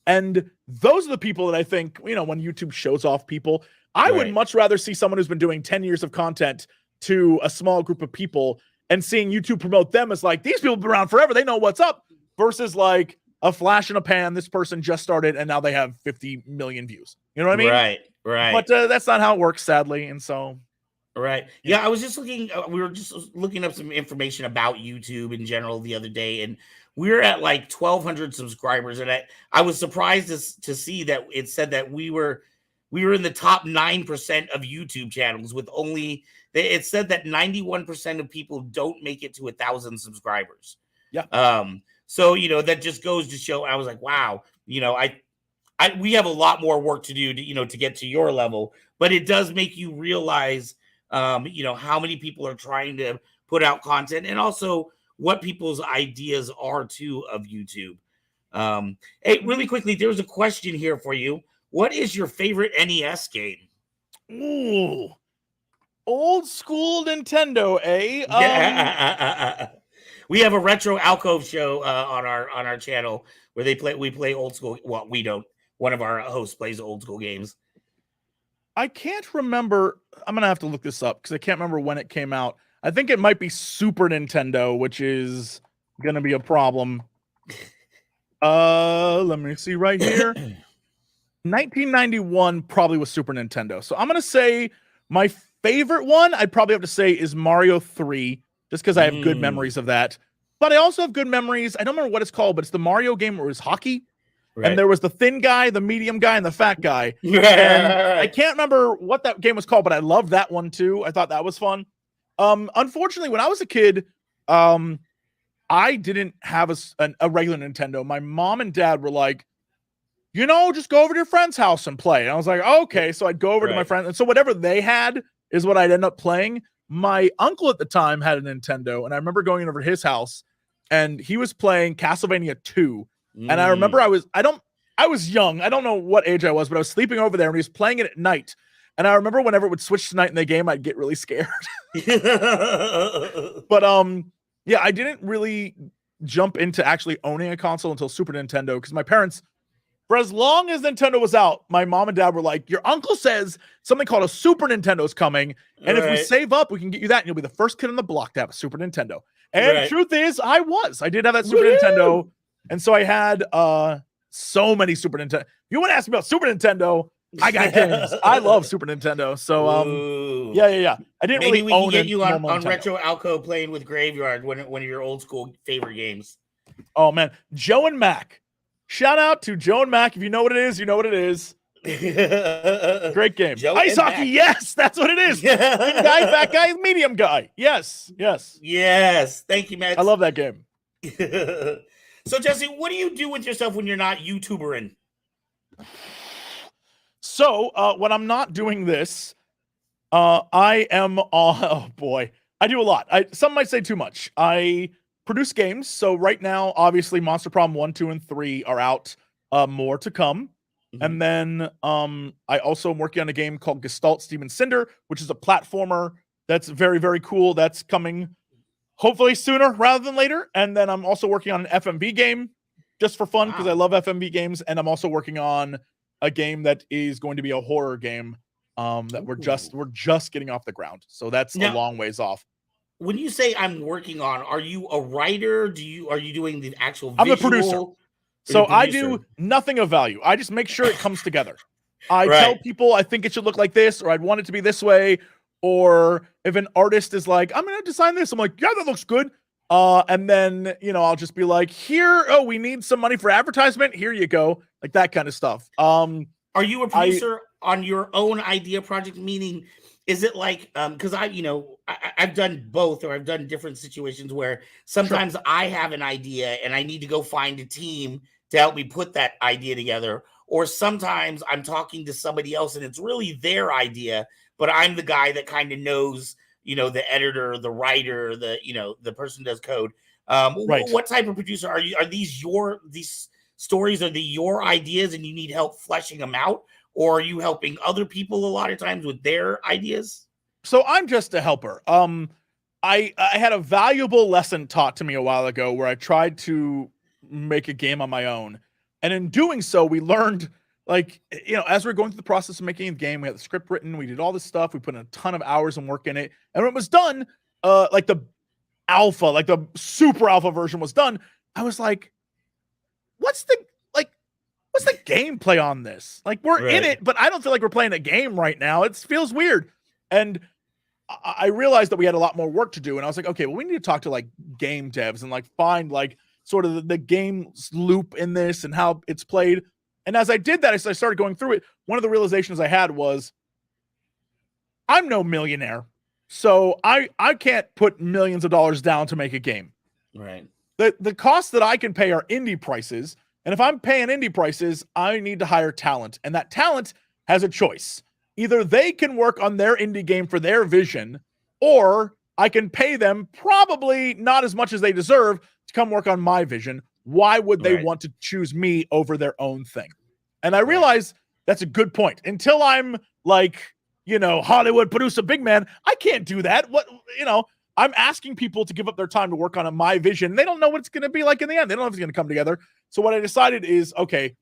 And those are the people that I think, when YouTube shows off people, I would much rather see someone who's been doing 10 years of content to a small group of people and seeing YouTube promote them as like, these people have been around forever, they know what's up, versus like a flash in a pan, this person just started and now they have 50 million views. You know what I mean? Right. But that's not how it works, sadly. And so. Right. Yeah, I was just looking, we were just looking up some information about YouTube in general the other day, and we're at like 1,200 subscribers. And I was surprised to see that it said that we were in the top 9% of YouTube channels with it said that 91% of people don't make it to 1,000 subscribers. Yeah. So, that just goes to show, I was like, wow, we have a lot more work to do to get to your level, but it does make you realize, how many people are trying to put out content, and also what people's ideas are too of YouTube. Hey, really quickly, there's a question here for you. What is your favorite NES game? Ooh, old school Nintendo, eh? Yeah. We have a Retro Alcove show on our channel where we play old school. Well, we don't. One of our hosts plays old school games. I can't remember. I'm going to have to look this up because I can't remember when it came out. I think it might be Super Nintendo, which is going to be a problem. Let me see right here. 1991 probably was Super Nintendo. So I'm going to say my favorite one I'd probably have to say is Mario 3. just because I have good memories of that. But I also have good memories. I don't remember what it's called, but it's the Mario game where it was hockey. Right. And there was the thin guy, the medium guy, and the fat guy. And I can't remember what that game was called, but I loved that one too. I thought that was fun. Unfortunately, when I was a kid, I didn't have a regular Nintendo. My mom and dad were like, just go over to your friend's house and play. And I was like, okay. So I'd go over to my friend. And so whatever they had is what I'd end up playing. My uncle at the time had a Nintendo, and I remember going over to his house, and he was playing Castlevania 2. And I remember I was young. I don't know what age I was, but I was sleeping over there and he was playing it at night. And I remember whenever it would switch to night in the game, I'd get really scared. But yeah, I didn't really jump into actually owning a console until Super Nintendo, because my parents, for as long as Nintendo was out, my mom and dad were like, your uncle says something called a Super Nintendo is coming. And if we save up, we can get you that. And you'll be the first kid on the block to have a Super Nintendo. And truth is, I did have that Super Nintendo. And so I had so many Super Nintendo. If you want to ask me about Super Nintendo, I got games. I love Super Nintendo. So yeah. I didn't Maybe really we own can get you on Nintendo. Retro Alcove playing with Graveyard, one of your old school favorite games. Oh man, Joe and Mac. Shout out to Joe and Mac. If you know what it is, you know what it is. Great game. Joe Ice and hockey. Mac. Yes, that's what it is. Big guy, fat guy, medium guy. Yes. Thank you, Matt. I love that game. So, Jesse, what do you do with yourself when you're not YouTubering? So, when I'm not doing this, I am oh boy, I do a lot. Some might say too much. I produce games. So right now, obviously, Monster Problem 1, 2, and 3 are out. More to come. And then I also am working on a game called Gestalt Steam Cinder, which is a platformer that's very, very cool. That's coming hopefully sooner rather than later. And then I'm also working on an FMV game just for fun because I love FMV games. And I'm also working on a game that is going to be a horror game that we're just getting off the ground. So that's a long ways off. When you say I'm working on, are you a writer? Are you doing the actual I'm visual? the producer. So I do nothing of value. I just make sure it comes together. I tell people I think it should look like this, or I'd want it to be this way. Or if an artist is like, I'm going to design this, I'm like, yeah, that looks good. And then, I'll just be like, we need some money for advertisement. Here you go. Like that kind of stuff. Are you a producer on your own idea project? Meaning, is it like, because I've done both, or I've done different situations where sometimes I have an idea and I need to go find a team to help me put that idea together. Or sometimes I'm talking to somebody else and it's really their idea, but I'm the guy that kind of knows, the editor, the writer, the person who does code. What type of producer are you? Are these stories? Are they your ideas and you need help fleshing them out? Or are you helping other people a lot of times with their ideas? So I'm just a helper. I had a valuable lesson taught to me a while ago where I tried to make a game on my own. And in doing so, we learned, as we we're going through the process of making a game, we had the script written, we did all this stuff, we put in a ton of hours and work in it. And when it was done, the super alpha version was done, I was like, what's the gameplay on this? Like, we're in it, but I don't feel like we're playing a game right now. It feels weird. And I realized that we had a lot more work to do. And I was like, okay, well, we need to talk to game devs and find sort of the game loop in this and how it's played. And as I did that, as I started going through it, one of the realizations I had was I'm no millionaire. So I can't put millions of dollars down to make a game. Right. The costs that I can pay are indie prices. And if I'm paying indie prices, I need to hire talent. And that talent has a choice. Either they can work on their indie game for their vision, or I can pay them probably not as much as they deserve to come work on my vision. Why would they want to choose me over their own thing? And I realize that's a good point. Until I'm Hollywood producer big man, I can't do that. I'm asking people to give up their time to work on my vision. They don't know what it's going to be like in the end. They don't know if it's going to come together. So what I decided is, okay,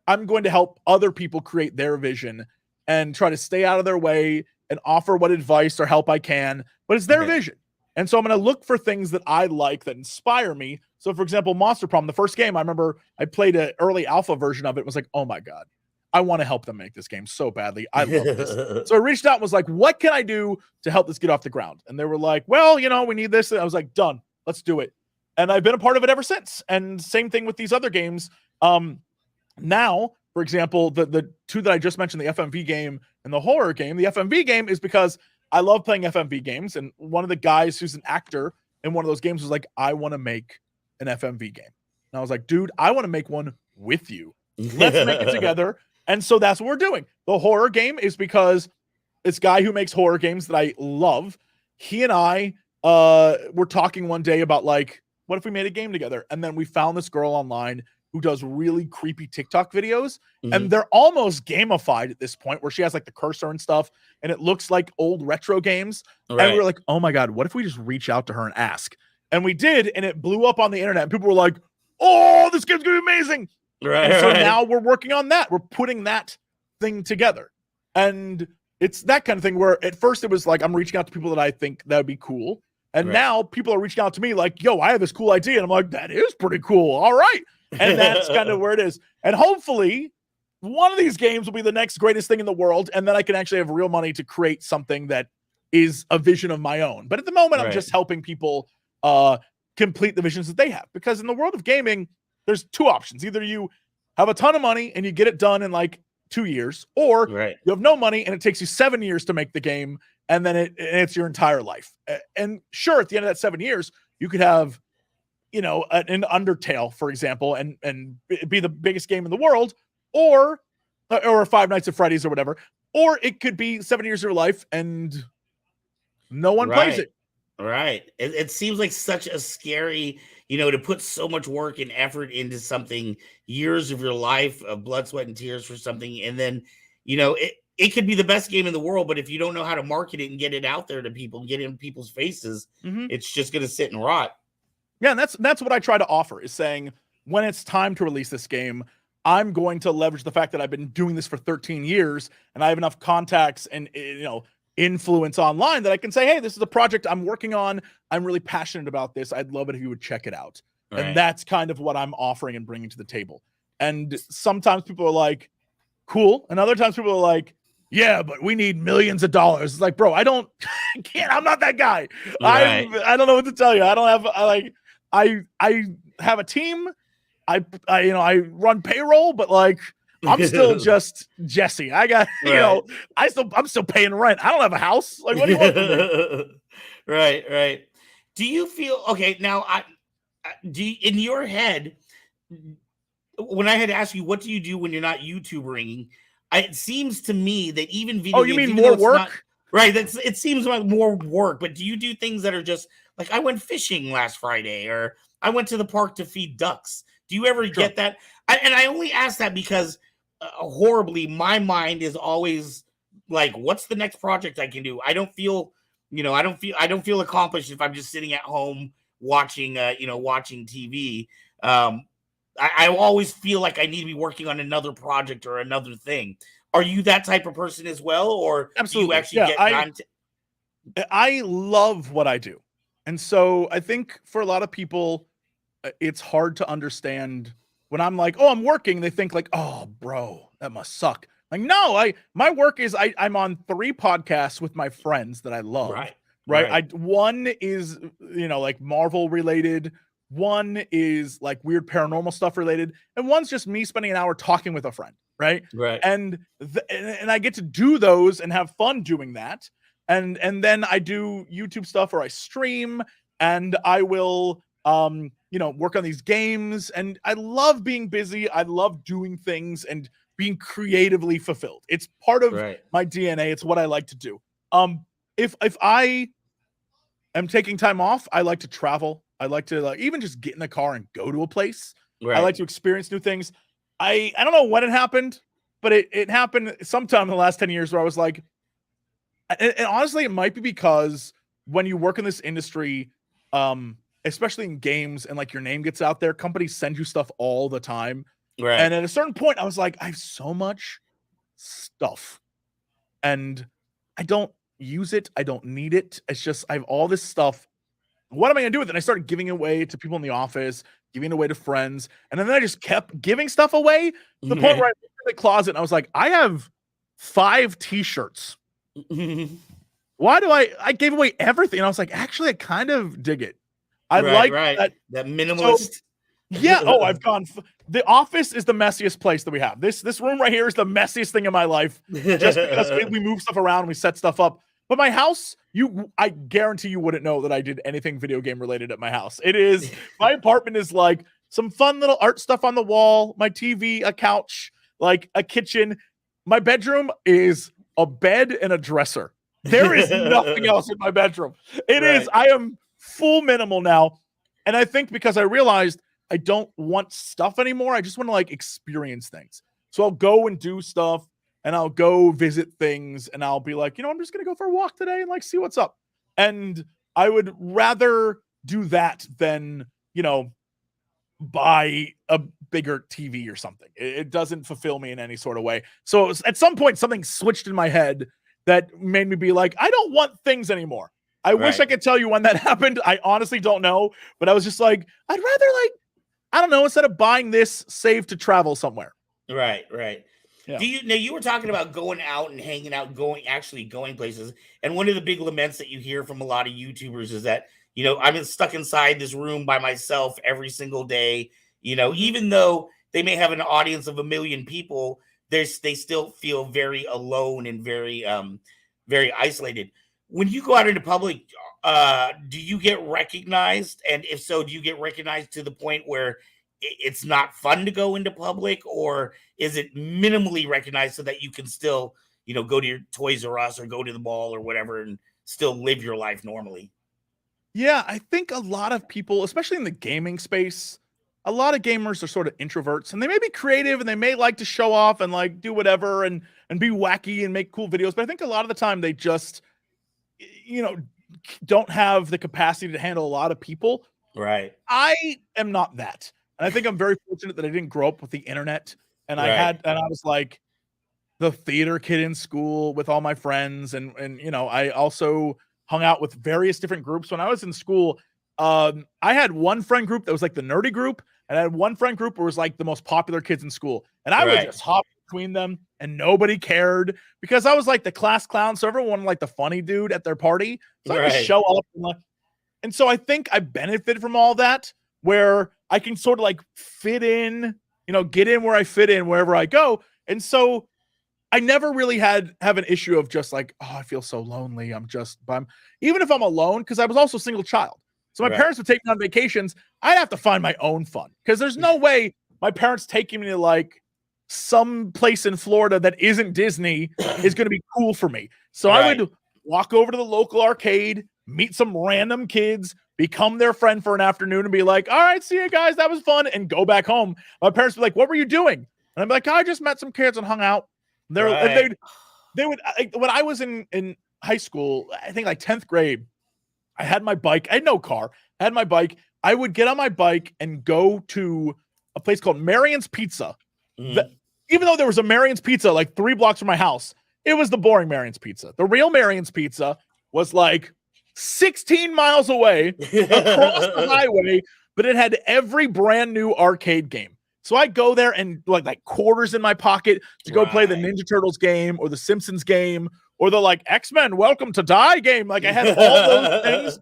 I'm going to help other people create their vision and try to stay out of their way and offer what advice or help I can, but it's their vision. And so I'm going to look for things that I like that inspire me. So for example, Monster Problem, the first game, I remember I played an early alpha version of it. It was like, oh my God, I want to help them make this game so badly. I love this. So I reached out and was like, what can I do to help this get off the ground? And they were like, well, we need this. And I was like, done. Let's do it. And I've been a part of it ever since. And same thing with these other games. Now, for example, the two that I just mentioned, the FMV game and the horror game, the FMV game is because I love playing FMV games. And one of the guys who's an actor in one of those games was like, I want to make an FMV game. And I was like, dude, I want to make one with you. Let's make it together. And so that's what we're doing. The horror game is because this guy who makes horror games that I love, he and I were talking one day about like, what if we made a game together? And then we found this girl online who does really creepy TikTok videos. And they're almost gamified at this point where she has like the cursor and stuff. And it looks like old retro games. Right. And we were like, oh my God, what if we just reach out to her and ask? And we did. And it blew up on the internet. And people were like, oh, this game's going to be amazing. Right. And so now we're working on that. We're putting that thing together. And it's that kind of thing where at first it was like, I'm reaching out to people that I think that would be cool. And now people are reaching out to me like, yo, I have this cool idea. And I'm like, that is pretty cool. All right. And that's kind of where it is. And hopefully one of these games will be the next greatest thing in the world. And then I can actually have real money to create something that is a vision of my own. But at the moment, I'm just helping people complete the visions that they have. Because in the world of gaming, there's two options. Either you have a ton of money and you get it done in like 2 years, or you have no money and it takes you 7 years to make the game. And then it's your entire life. And sure, at the end of that 7 years, you could have, an Undertale, for example, and be the biggest game in the world, or Five Nights at Freddy's or whatever. Or it could be 7 years of your life and no one plays it. Right. It seems like such a scary, to put so much work and effort into something, years of your life of blood, sweat, and tears for something. And then, it could be the best game in the world, but if you don't know how to market it and get it out there to people, get it in people's faces, it's just going to sit and rot. Yeah, and that's what I try to offer, is saying when it's time to release this game, I'm going to leverage the fact that I've been doing this for 13 years and I have enough contacts and influence online that I can say, hey, this is a project I'm working on. I'm really passionate about this. I'd love it if you would check it out. Right. And that's kind of what I'm offering and bringing to the table. And sometimes people are like, cool. And other times people are like, yeah, but we need millions of dollars. It's like, bro, I'm not that guy. Right. I don't know what to tell you. I have a team. I run payroll, but like, I'm still just Jesse. I got, I'm still paying rent. I don't have a house. Like, what do you want from me? Right. Do you feel, okay, now, in your head, when I had asked you, what do you do when you're not YouTubering? It seems to me that even video games, you mean more work? Right. It seems like more work, but do you do things that are just like, I went fishing last Friday, or I went to the park to feed ducks? Do you ever get that? And I only ask that because horribly, my mind is always like, what's the next project I can do? I don't feel accomplished if I'm just sitting at home watching TV. I always feel like I need to be working on another project or another thing. Are you that type of person as well? Or absolutely. Do you actually get content? I love what I do. And so I think for a lot of people, it's hard to understand when I'm like, oh, I'm working. They think like, oh, bro, that must suck. Like, no, my work is I'm on 3 podcasts with my friends that I love. Right. One is, like Marvel related. One is like weird paranormal stuff related. And one's just me spending an hour talking with a friend. Right. And I get to do those and have fun doing that. And then I do YouTube stuff, or I stream, and I will, work on these games. And I love being busy. I love doing things and being creatively fulfilled. It's part of my DNA. It's what I like to do. If I am taking time off, I like to travel. I like to even just get in the car and go to a place. I like to experience new things. I don't know when it happened, but it happened sometime in the last 10 years where I was like, and honestly, it might be because when you work in this industry, especially in games, and like your name gets out there, companies send you stuff all the time. Right. And at a certain point, I was like, I have so much stuff and I don't use it. I don't need it. It's just, I have all this stuff. What am I going to do with it? And I started giving it away to people in the office, giving it away to friends. And then I just kept giving stuff away to the point where I through the closet and I was like, I have 5 t-shirts. Why do I gave away everything? And I was like, actually, I kind of dig it. I like that minimalist. So, yeah. Oh, I've gone. The office is the messiest place that we have. This room right here is the messiest thing in my life, just because we move stuff around and we set stuff up. But my house, I guarantee you wouldn't know that I did anything video game related at my house. It is my apartment is like some fun little art stuff on the wall, my TV, a couch, like a kitchen. My bedroom is a bed and a dresser. There is nothing else in my bedroom. I am full minimal now. And I think because I realized I don't want stuff anymore, I just want to like experience things. So I'll go and do stuff and I'll go visit things and I'll be like, I'm just going to go for a walk today and like see what's up. And I would rather do that than, buy a bigger TV or something. It doesn't fulfill me in any sort of way. So at some point, something switched in my head that made me be like, I don't want things anymore. I wish I could tell you when that happened. I honestly don't know. But I was just like, I'd rather I don't know, instead of buying this, save to travel somewhere. Right. Yeah. You were talking about going out and hanging out, going places. And one of the big laments that you hear from a lot of YouTubers is that, I'm stuck inside this room by myself every single day. Even though they may have an audience of 1 million people, they still feel very alone and very, very isolated. When you go out into public, do you get recognized? And if so, do you get recognized to the point where it's not fun to go into public, or is it minimally recognized so that you can still, go to your Toys R Us or go to the mall or whatever and still live your life normally? Yeah, I think a lot of people, especially in the gaming space, a lot of gamers are sort of introverts, and they may be creative and they may like to show off and like do whatever and be wacky and make cool videos. But I think a lot of the time they just, don't have the capacity to handle a lot of people. Right. I am not that. And I think I'm very fortunate that I didn't grow up with the internet. And I was like the theater kid in school with all my friends. And I also hung out with various different groups. When I was in school, I had one friend group that was like the nerdy group, and I had one friend group where it was like the most popular kids in school. And I would just hop between them, and nobody cared because I was like the class clown. So everyone wanted like the funny dude at their party. So I just show up. And so I think I benefited from all that, where I can sort of like fit in, get in where I fit in wherever I go. And so I never really have an issue of just like, oh, I feel so lonely. Even if I'm alone, because I was also a single child. So my parents would take me on vacations. I'd have to find my own fun, because there's no way my parents taking me to like some place in Florida that isn't Disney is going to be cool for me. So I would walk over to the local arcade, meet some random kids, become their friend for an afternoon and be like, all right, see you guys. That was fun. And go back home. My parents would be like, what were you doing? And I'm like, I just met some kids and hung out. They would, when I was in high school, I think like 10th grade, I had my bike. I had no car. I had my bike. I would get on my bike and go to a place called Marion's Pizza. Even though there was a Marion's Pizza like 3 blocks from my house, it was the boring Marion's Pizza. The real Marion's Pizza was like 16 miles away across the highway, but it had every brand new arcade game. So I go there and like quarters in my pocket to go play the Ninja Turtles game or the Simpsons game or the like X-Men Welcome to Die game. Like I had all those things.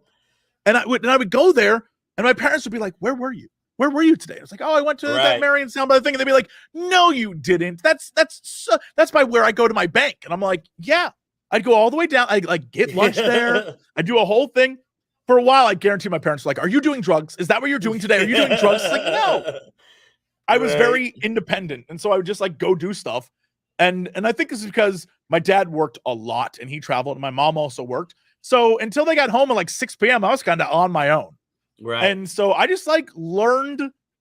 And I would go there and my parents would be like, where were you? Where were you today? I was like, oh, I went to that Marion Soundbite thing. And they'd be like, no, you didn't. That's by where I go to my bank. And I'm like, yeah, I'd go all the way down. I like get lunch there. I do a whole thing. For a while, I guarantee my parents were like, are you doing drugs? Is that what you're doing today? Are you doing drugs? It's like, no. I was very independent. And so I would just like go do stuff. And I think this is because my dad worked a lot and he traveled and my mom also worked. So until they got home at like 6 p.m., I was kind of on my own. Right. And so I just like learned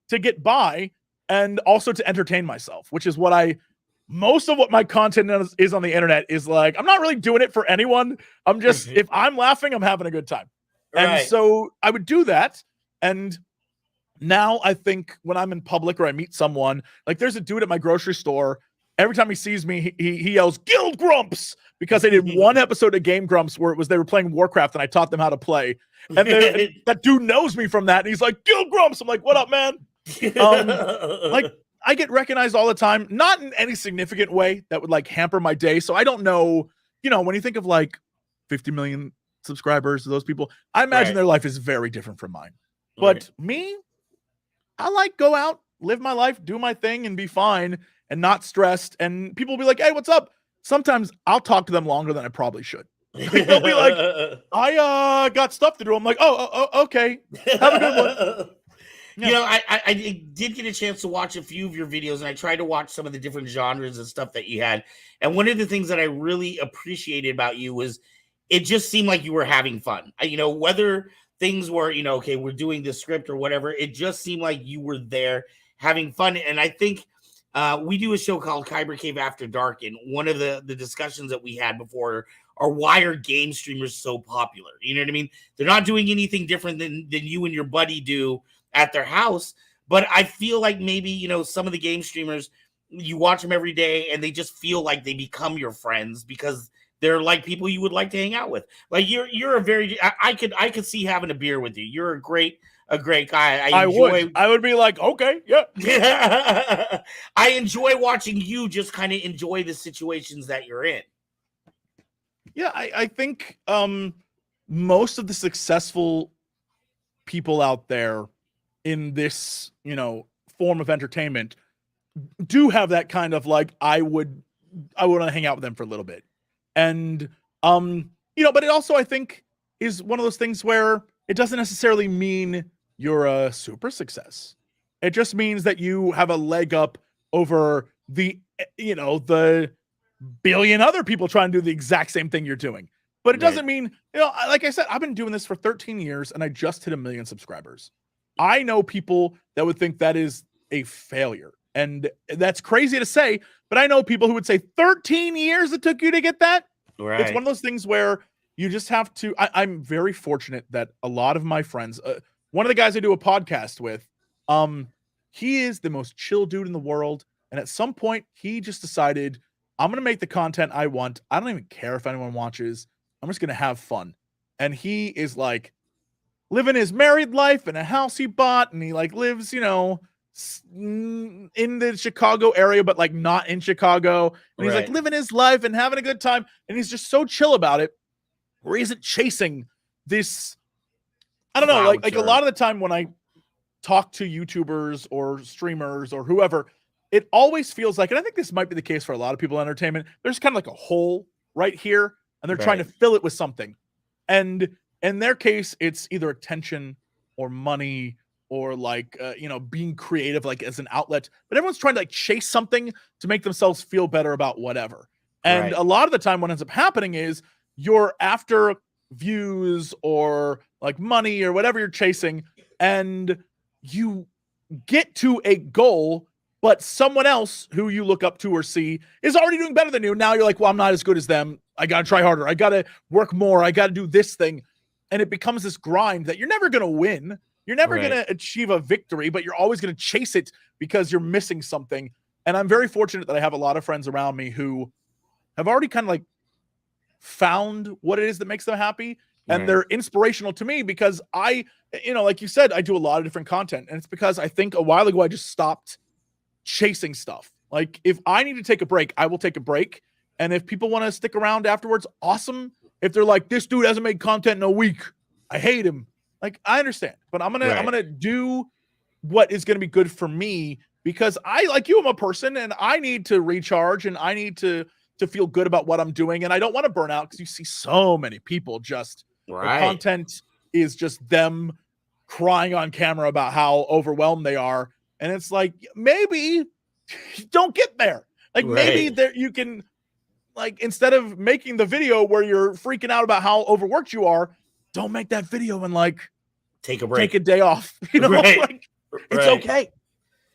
to get by and also to entertain myself, which is what most of what my content is on the internet is like. I'm not really doing it for anyone. I'm just, if I'm laughing, I'm having a good time. And so I would do that. And now I think when I'm in public or I meet someone, like there's a dude at my grocery store, every time he sees me, he yells Guild Grumps, because I did one episode of Game Grumps where they were playing Warcraft and I taught them how to play. And that dude knows me from that. And he's like, Guild Grumps. I'm like, what up, man? Like I get recognized all the time, not in any significant way that would like hamper my day. So I don't know, when you think of like 50 million subscribers to those people, I imagine their life is very different from mine. But me, I like go out, live my life, do my thing, and be fine and not stressed. And people will be like, "Hey, what's up?" Sometimes I'll talk to them longer than I probably should. Like, they'll be like, "I got stuff to do." I'm like, "Oh, okay. Have a good one." Yeah. I did get a chance to watch a few of your videos, and I tried to watch some of the different genres and stuff that you had. And one of the things that I really appreciated about you was it just seemed like you were having fun. Whether things were, okay, we're doing this script or whatever, it just seemed like you were there having fun. And I think we do a show called Kyber Cave After Dark, and one of the discussions that we had before are why are game streamers so popular? You know what I mean? They're not doing anything different than you and your buddy do at their house. But I feel like maybe, some of the game streamers, you watch them every day and they just feel like they become your friends because they're like people you would like to hang out with. Like you're a very, I could see having a beer with you. You're a great guy. I would be like, okay, yeah. I enjoy watching you just kind of enjoy the situations that you're in. Yeah, I think most of the successful people out there in this, form of entertainment do have that kind of like, I would want to hang out with them for a little bit. And, but it also, I think, is one of those things where it doesn't necessarily mean you're a super success. It just means that you have a leg up over the billion other people trying to do the exact same thing you're doing. But it doesn't mean, like I said, I've been doing this for 13 years and I just hit 1 million subscribers. I know people that would think that is a failure. And that's crazy to say, but I know people who would say 13 years it took you to get that. Right. It's one of those things where you just have to, I'm very fortunate that a lot of my friends, one of the guys I do a podcast with, he is the most chill dude in the world. And at some point he just decided, I'm going to make the content I want. I don't even care if anyone watches. I'm just going to have fun. And he is like living his married life in a house he bought. And he like lives, in the Chicago area, but like not in Chicago. And he's like living his life and having a good time. And he's just so chill about it where he isn't chasing this. I don't know. Like a lot of the time when I talk to YouTubers or streamers or whoever, it always feels like, and I think this might be the case for a lot of people in entertainment, there's kind of like a hole right here and they're trying to fill it with something. And in their case, it's either attention or money or like, being creative, like as an outlet, but everyone's trying to like chase something to make themselves feel better about whatever. And a lot of the time what ends up happening is you're after views or like money or whatever you're chasing, and you get to a goal, but someone else who you look up to or see is already doing better than you. Now you're like, well, I'm not as good as them. I got to try harder. I got to work more. I got to do this thing. And it becomes this grind that you're never going to win. You're never going to achieve a victory, but you're always going to chase it because you're missing something. And I'm very fortunate that I have a lot of friends around me who have already kind of like found what it is that makes them happy. And they're inspirational to me because I, like you said, I do a lot of different content. And it's because I think a while ago, I just stopped chasing stuff. Like if I need to take a break, I will take a break. And if people want to stick around afterwards, awesome. If they're like, this dude hasn't made content in a week, I hate him. Like, I understand, but I'm gonna do what is gonna be good for me because I, like you, I'm a person and I need to recharge and I need to feel good about what I'm doing. And I don't want to burn out because you see so many people just the content is just them crying on camera about how overwhelmed they are. And it's like, maybe don't get there. Like maybe there you can, like, instead of making the video where you're freaking out about how overworked you are, don't make that video and like take a break, take a day off. Like, it's okay.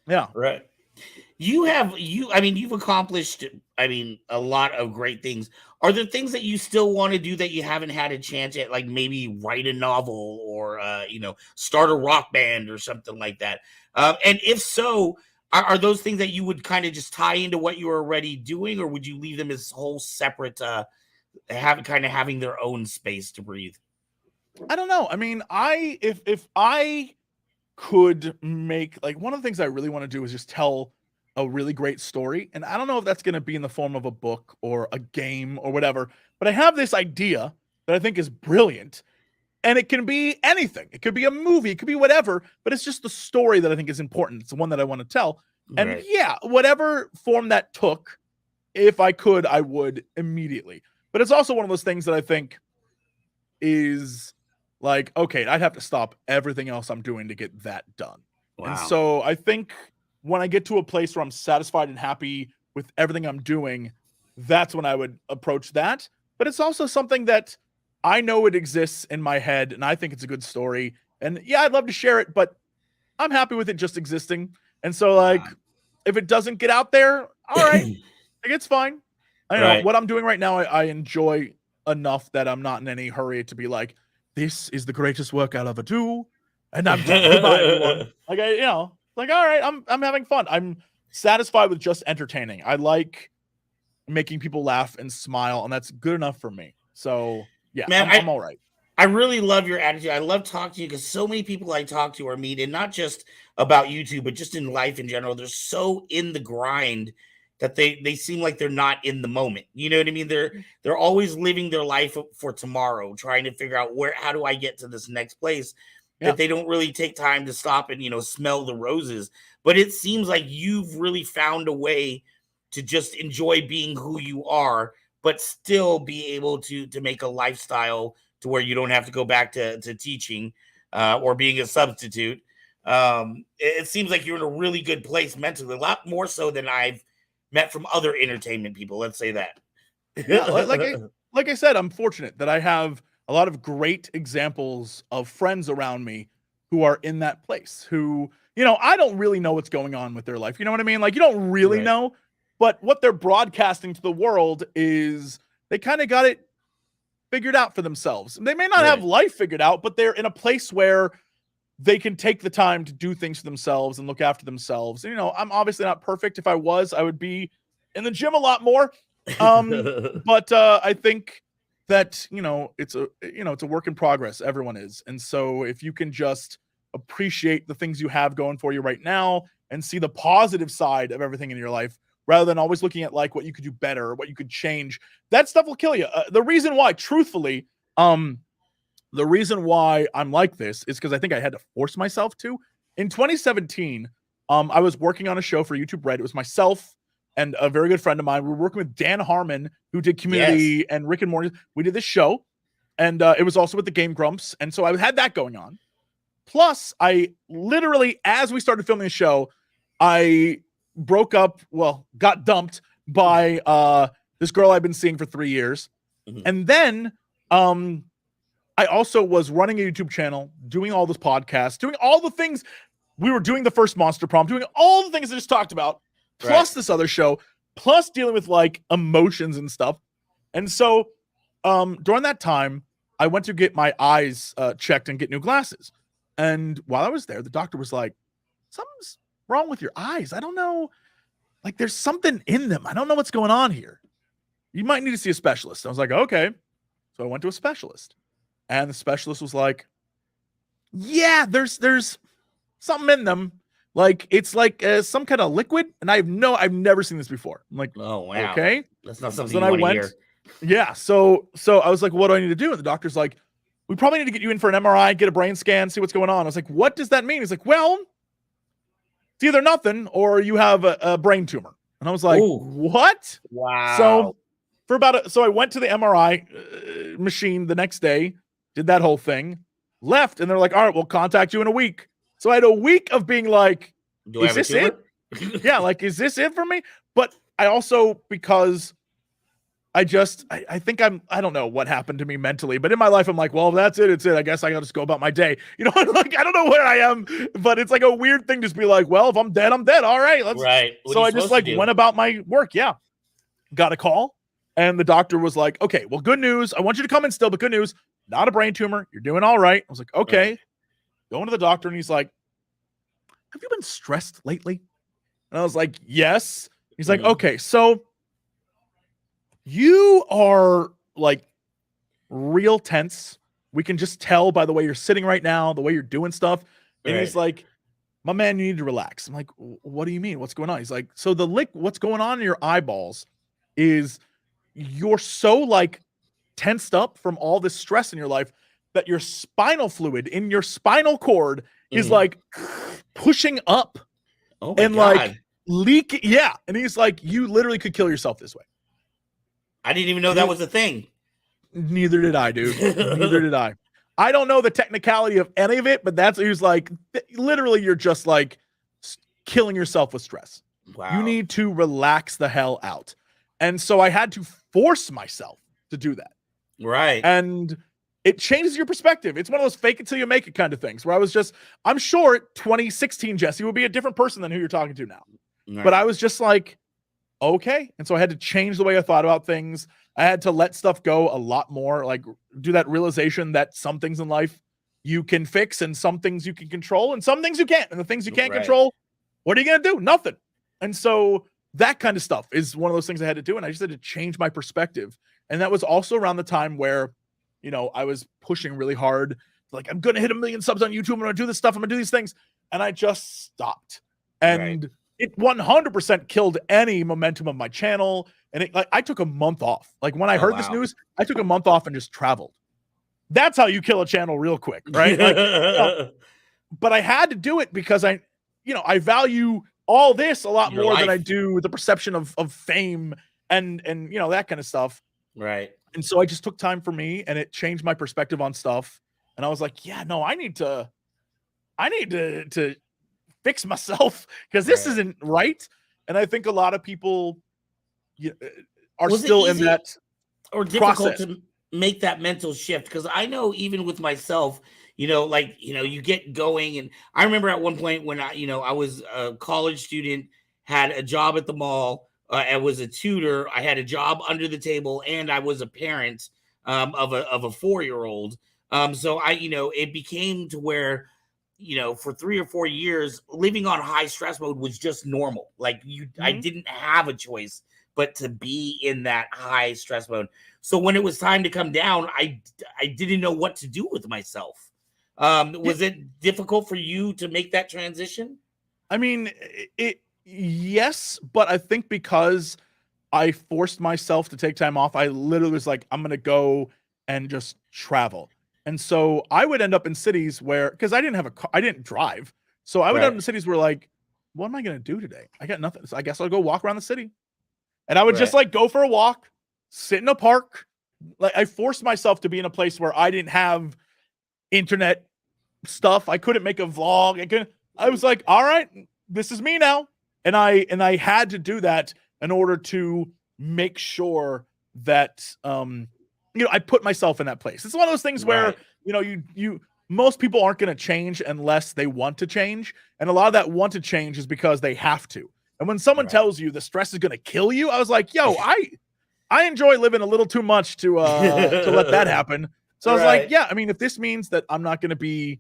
Yeah. Right. You've accomplished, a lot of great things. Are there things that you still want to do that you haven't had a chance at, like maybe write a novel or, start a rock band or something like that? And if so, are those things that you would kind of just tie into what you're already doing, or would you leave them as whole separate, having their own space to breathe? I don't know. I mean, if I could make, like, one of the things I really want to do is just tell a really great story. And I don't know if that's going to be in the form of a book or a game or whatever, but I have this idea that I think is brilliant. And it can be anything. It could be a movie, it could be whatever, but it's just the story that I think is important. It's the one that I want to tell. And Right. yeah, whatever form that took, if I could, I would immediately. But it's also one of those things that I think is like, okay, I'd have to stop everything else I'm doing to get that done. Wow. And so I think when I get to a place where I'm satisfied and happy with everything I'm doing, that's when I would approach that. But it's also something that I know it exists in my head, and I think it's a good story. And yeah, I'd love to share it, but I'm happy with it just existing. And so, like, if it doesn't get out there, all right, like, it's fine. I know Right. what I'm doing right now. I enjoy enough that I'm not in any hurry to be like, this is the greatest work I'll ever do, and I'm done. Goodbye, everyone. Like, like, all right, I'm having fun. I'm satisfied with just entertaining. I like making people laugh and smile, and that's good enough for me. So yeah, Man, I'm all right. I really love your attitude. I love talking to you because so many people I talk to or meet, and not just about YouTube, but just in life in general, they're so in the grind that they seem like they're not in the moment. You know what I mean? They're always living their life for tomorrow, trying to figure out how do I get to this next place. Yeah. That they don't really take time to stop and smell the roses. But it seems like you've really found a way to just enjoy being who you are, but still be able to make a lifestyle to where you don't have to go back to teaching or being a substitute. It seems like you're in a really good place mentally, a lot more so than I've met from other entertainment people. Let's say that. Yeah, like I said, I'm fortunate that I have a lot of great examples of friends around me who are in that place, who, I don't really know what's going on with their life. You know what I mean? Like, you don't really Right. know, but what they're broadcasting to the world is they kind of got it figured out for themselves. They may not have Right. life figured out, but they're in a place where they can take the time to do things for themselves and look after themselves. And, I'm obviously not perfect. If I was, I would be in the gym a lot more. But I think that, it's a work in progress. Everyone is. And so if you can just appreciate the things you have going for you right now and see the positive side of everything in your life, rather than always looking at like what you could do better or what you could change, that stuff will kill you. The reason why, truthfully, the reason why I'm like this is because I think I had to force myself to. In 2017, I was working on a show for YouTube Red. It was myself and a very good friend of mine. We were working with Dan Harmon, who did Community and Rick and Morty. We did this show, and it was also with the Game Grumps. And so I had that going on. Plus, I literally, as we started filming the show, I got dumped by this girl I've been seeing for 3 years. Mhm. And then I also was running a YouTube channel, doing all this podcast, doing all the things. We were doing the first Monster Prom, doing all the things I just talked about, plus this other show, plus dealing with like emotions and stuff. And so during that time, I went to get my eyes checked and get new glasses. And while I was there, the doctor was like, something's wrong with your eyes. I don't know. Like, there's something in them. I don't know what's going on here. You might need to see a specialist. I was like, okay. So I went to a specialist. And the specialist was like, yeah, there's something in them. Like, it's like some kind of liquid. And I've never seen this before. I'm like, Oh, wow. okay. That's not something So you then want to hear. Yeah. So I was like, what do I need to do? And the doctor's like, we probably need to get you in for an MRI, get a brain scan, see what's going on. I was like, what does that mean? He's like, well, it's either nothing or you have a brain tumor. And I was like, Ooh. what? Wow. So I went to the MRI machine the next day, did that whole thing, left, and they're like, all right, we'll contact you in a week. So I had a week of being like, Do I have is a this tumor? it? Yeah, like, is this it for me? But I also, because I think I don't know what happened to me mentally, but in my life, I'm like, well, that's it. It's it. I guess I gotta just go about my day. Like, I don't know where I am, but it's like a weird thing to just be like, well, if I'm dead, I'm dead. All right. Right. What So are you I just supposed like to do? went about my work. Yeah. Got a call and the doctor was like, okay, well, good news. I want you to come in still, but good news. Not a brain tumor. You're doing all right. I was like, okay. Right. Going to the doctor and he's like, have you been stressed lately? And I was like, yes. He's like, Mhm. okay, so you are like real tense. We can just tell by the way you're sitting right now, the way you're doing stuff. And he's like, my man, you need to relax. I'm like, what do you mean? What's going on? He's like, so what's going on in your eyeballs is you're so like tensed up from all this stress in your life that your spinal fluid in your spinal cord is like pushing up and like leak. Yeah. And he's like, you literally could kill yourself this way. I didn't even know that was a thing. Neither did I, dude. Neither did I. I don't know the technicality of any of it, but he was like, literally, you're just like killing yourself with stress. Wow. You need to relax the hell out. And so I had to force myself to do that. Right. And it changes your perspective. It's one of those fake it till you make it kind of things where I'm sure 2016 Jesse would be a different person than who you're talking to now. Right. But I was just like, okay. And so I had to change the way I thought about things. I had to let stuff go a lot more, like do that realization that some things in life you can fix and some things you can control and some things you can't. And the things you can't control, what are you going to do? Nothing. And so that kind of stuff is one of those things I had to do. And I just had to change my perspective. And that was also around the time where, you know, I was pushing really hard. Like, I'm going to hit 1 million subs on YouTube. I'm going to do this stuff. I'm going to do these things. And I just stopped. And it 100% killed any momentum of my channel. And I took a month off. Like when I heard this news, I took a month off and just traveled. That's how you kill a channel real quick, right? Like, but I had to do it because I value all this a lot more than I do the perception of fame and you know, that kind of stuff. Right. And so I just took time for me and it changed my perspective on stuff. And I was like, yeah, no, I need to fix myself because this isn't right. And I think a lot of people are still in that or difficult to make that mental shift. Because I know even with myself, you know, like, you know, you get going. And I remember at one point when I was a college student, had a job at the mall. I was a tutor. I had a job under the table, and I was a parent of a 4-year-old. So it became to where, you know, for 3 or 4 years, living on high stress mode was just normal. Like I didn't have a choice but to be in that high stress mode. So when it was time to come down, I didn't know what to do with myself. Was it difficult for you to make that transition? I mean, yes, but I think because I forced myself to take time off, I literally was like, I'm going to go and just travel. And so I would end up in cities where, because I didn't have a car, I didn't drive. So I would end up in cities where like, what am I going to do today? I got nothing. So I guess I'll go walk around the city. And I would just like go for a walk, sit in a park. Like I forced myself to be in a place where I didn't have internet stuff. I couldn't make a vlog. I was like, all right, this is me now. And I had to do that in order to make sure that, I put myself in that place. It's one of those things where, most people aren't going to change unless they want to change. And a lot of that want to change is because they have to. And when someone tells you the stress is going to kill you, I was like, yo, I enjoy living a little too much to let that happen. So I was like, yeah, I mean, if this means that I'm not going to be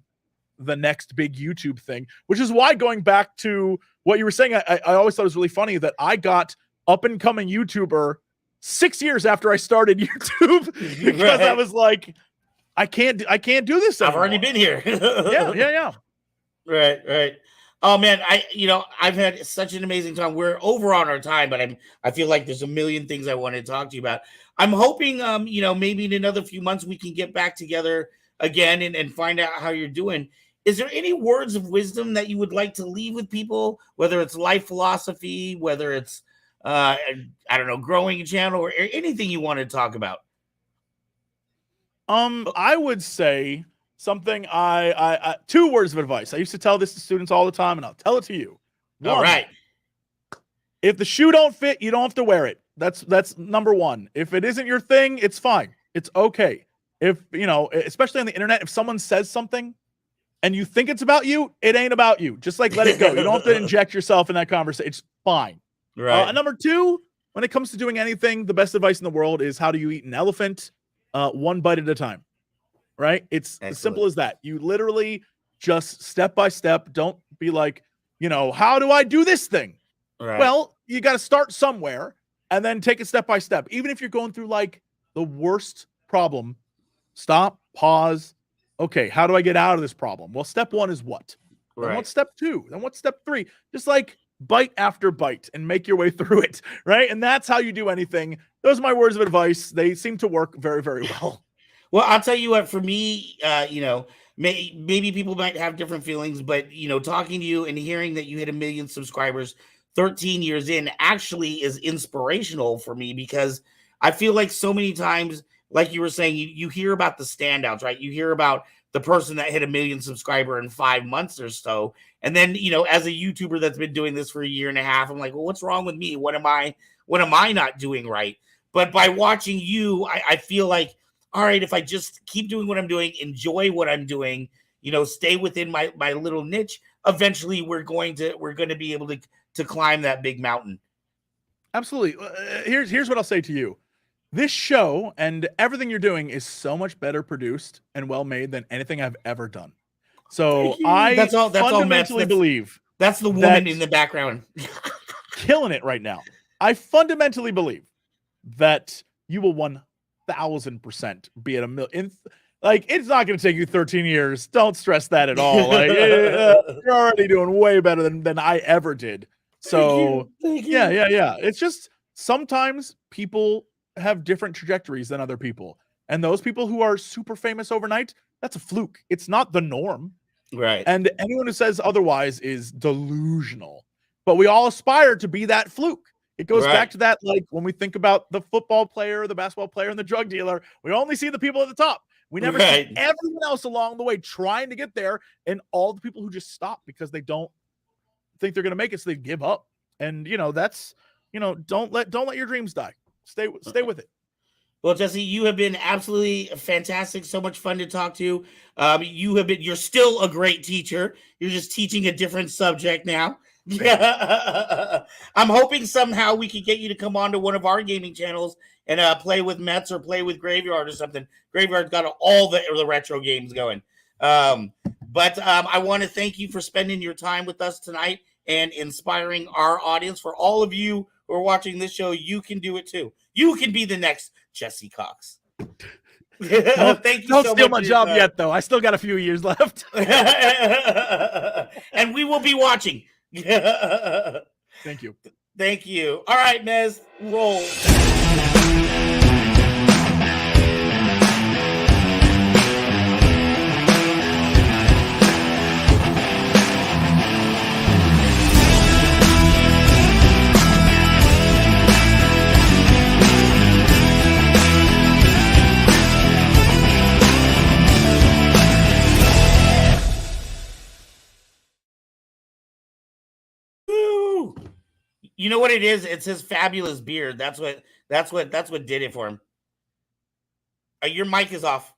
the next big YouTube thing, which is why going back to what you were saying, I always thought it was really funny that I got up and coming YouTuber 6 years after I started YouTube because I was like, I can't do this anymore. I've already been here. Yeah. Right. Oh man, I've had such an amazing time. We're over on our time, but I feel like there's a million things I want to talk to you about. I'm hoping, maybe in another few months we can get back together again and find out how you're doing. Is there any words of wisdom that you would like to leave with people, whether it's life philosophy, whether it's, growing a channel or anything you want to talk about? I would say something. I 2 words of advice. I used to tell this to students all the time, and I'll tell it to you. All right. If the shoe don't fit, you don't have to wear it. That's number 1. If it isn't your thing, it's fine. It's okay. If especially on the internet, if someone says something and you think it's about you, it ain't about you. Just like let it go. You don't have to inject yourself in that conversation. It's fine. Right. And number 2, when it comes to doing anything, the best advice in the world is how do you eat an elephant? 1 bite at a time. Right? It's as simple as that. You literally just step by step. Don't be like, how do I do this thing? Right. Well, you got to start somewhere and then take it step by step. Even if you're going through like the worst problem, stop, pause. Okay, how do I get out of this problem? Well, step 1 is what? Then Right. what's step 2? Then what's step 3? Just like bite after bite and make your way through it, right? And that's how you do anything. Those are my words of advice. They seem to work very, very well. Well, I'll tell you what, for me, maybe people might have different feelings, but, talking to you and hearing that you hit 1 million subscribers 13 years in actually is inspirational for me, because I feel like so many times, like you were saying, you hear about the standouts, right? You hear about the person that hit 1 million subscriber in 5 months or so. And then, as a YouTuber that's been doing this for a year and a half, I'm like, well, what's wrong with me? What am I not doing right? But by watching you, I feel like, all right, if I just keep doing what I'm doing, enjoy what I'm doing, stay within my little niche, eventually we're going to be able to climb that big mountain. Absolutely. Here's what I'll say to you. This show and everything you're doing is so much better produced and well made than anything I've ever done. So I That's all fundamentally believe that's the woman in the background killing it right now. I fundamentally believe that you will 1000% be at 1 million. Like, it's not going to take you 13 years. Don't stress that at all. Like, you're already doing way better than I ever did. So Thank you. Yeah. It's just sometimes people have different trajectories than other people. And those people who are super famous overnight, that's a fluke. It's not the norm. Right. And anyone who says otherwise is delusional. But we all aspire to be that fluke. It goes back to that, like, when we think about the football player, the basketball player, and the drug dealer, we only see the people at the top. We never see everyone else along the way trying to get there, and all the people who just stop because they don't think they're going to make it, so they give up. And, that's, don't let your dreams die. Stay with it. Well, Jesse, you have been absolutely fantastic. So much fun to talk to. You're still a great teacher. You're just teaching a different subject now. Yeah. I'm hoping somehow we could get you to come on to one of our gaming channels and play with Mets or play with Graveyard or something. Graveyard's got all the retro games going. But I want to thank you for spending your time with us tonight and inspiring our audience. For all of you who are watching this show, you can do it too. You can be the next Jesse Cox. Thank you so much. Don't steal my job yet, though. I still got a few years left. And we will be watching. Thank you. Thank you. All right, Mez, roll. You know what it is? It's his fabulous beard. That's what did it for him. Your mic is off.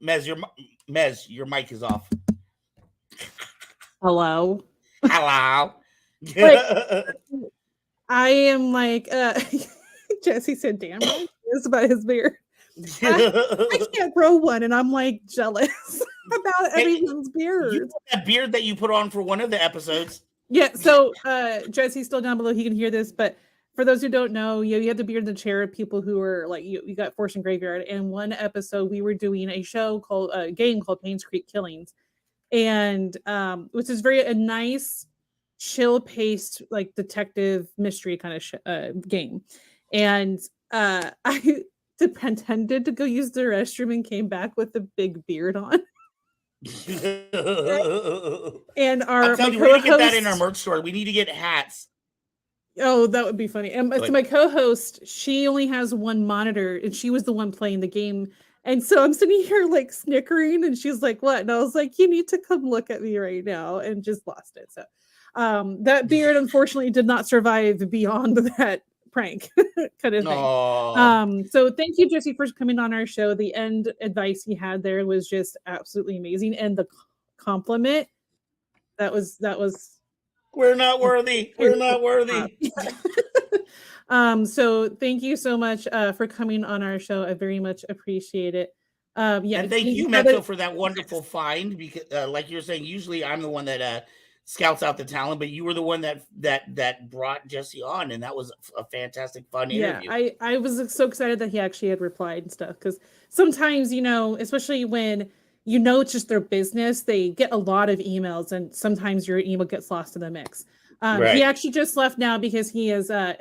Mez, your mic is off. Hello. Hello. I am like Jesse said, damn right, it's about his beard. I can't grow one, and I'm like jealous about everyone's beard. You that beard that you put on for one of the episodes. Yeah, so Jesse's still down below. He can hear this, but for those who don't know, you had the beard in the chair of people who were like you got forced in Graveyard. And one episode we were doing a game called Payne's Creek Killings, and which is a nice, chill-paced, like detective mystery kind of game. And I pretended to go use the restroom and came back with a big beard on. And I'm telling you, we need to get that in our merch store. We need to get hats. Oh, that would be funny. And so my co-host, she only has one monitor, and she was the one playing the game. And so I'm sitting here like snickering, and she's like, "What?" And I was like, "You need to come look at me right now," and just lost it. So that beard unfortunately did not survive beyond that prank kind of thing. So thank you, Jesse, for coming on our show. The end advice you had there was just absolutely amazing, and the compliment that was we're not worthy. We're not worthy. So thank you so much for coming on our show. I very much appreciate it. And thank you, Meto, for that wonderful find, because like you're saying, usually I'm the one that scouts out the talent, but you were the one that brought Jesse on, and that was a fantastic fun interview. I was so excited that he actually had replied and stuff, because sometimes, especially when you know it's just their business. They get a lot of emails, and sometimes your email gets lost in the mix. Right. He actually just left now because he is. I